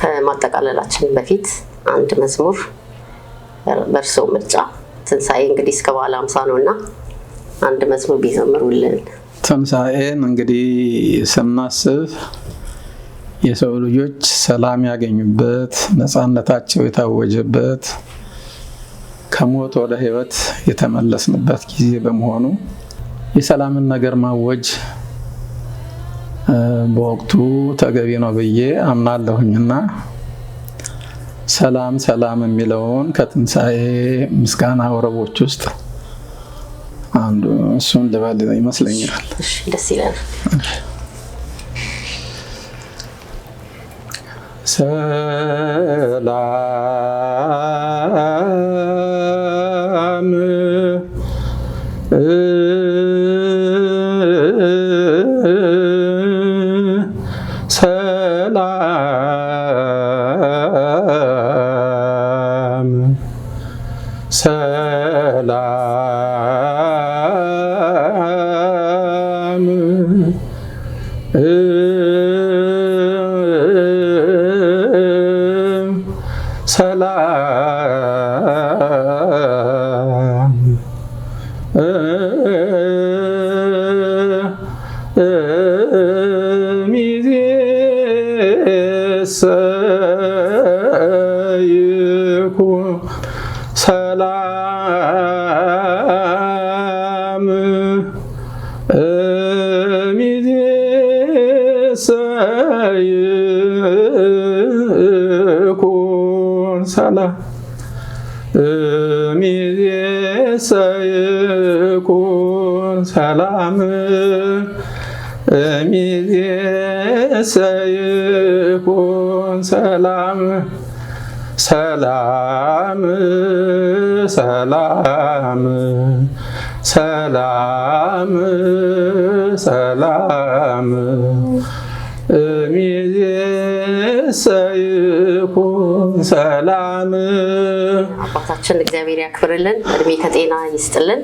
ከማጠቃለላችን በፊት አንድ መዝሙር በእርስዎ ምርጫ ትንሣኤ እንግዲህ እስከ በዓለ ሃምሳ ነውና አንድ መዝሙር ቢዘምሩልን። ትንሣኤን እንግዲህ ስናስብ የሰው ልጆች ሰላም ያገኙበት፣ ነፃነታቸው የታወጀበት፣ ከሞት ወደ ሕይወት የተመለስንበት ጊዜ በመሆኑ የሰላምን ነገር ማወጅ በወቅቱ ተገቢ ነው ብዬ አምናለሁኝና ሰላም ሰላም የሚለውን ከትንሣኤ ምስጋና ወረቦች ውስጥ አንዱ እሱን ልበል ይመስለኛል። እሺ ደስ ይላል። ሰላም ሰላም ሰላም ሰላም ሚዜሰ ይኩን ሰላም ሚዜሰ ይኩን ሰላም ሚዜሰ ይኩን ሰላም ሚዜሰ ይኩን ሰላም ሰላም ሰላም ሰላም ሰላም ሚዜሰ ይኩን ሰላም። አባታችን እግዚአብሔር ያክብርልን፣ እድሜ ከጤና ይስጥልን።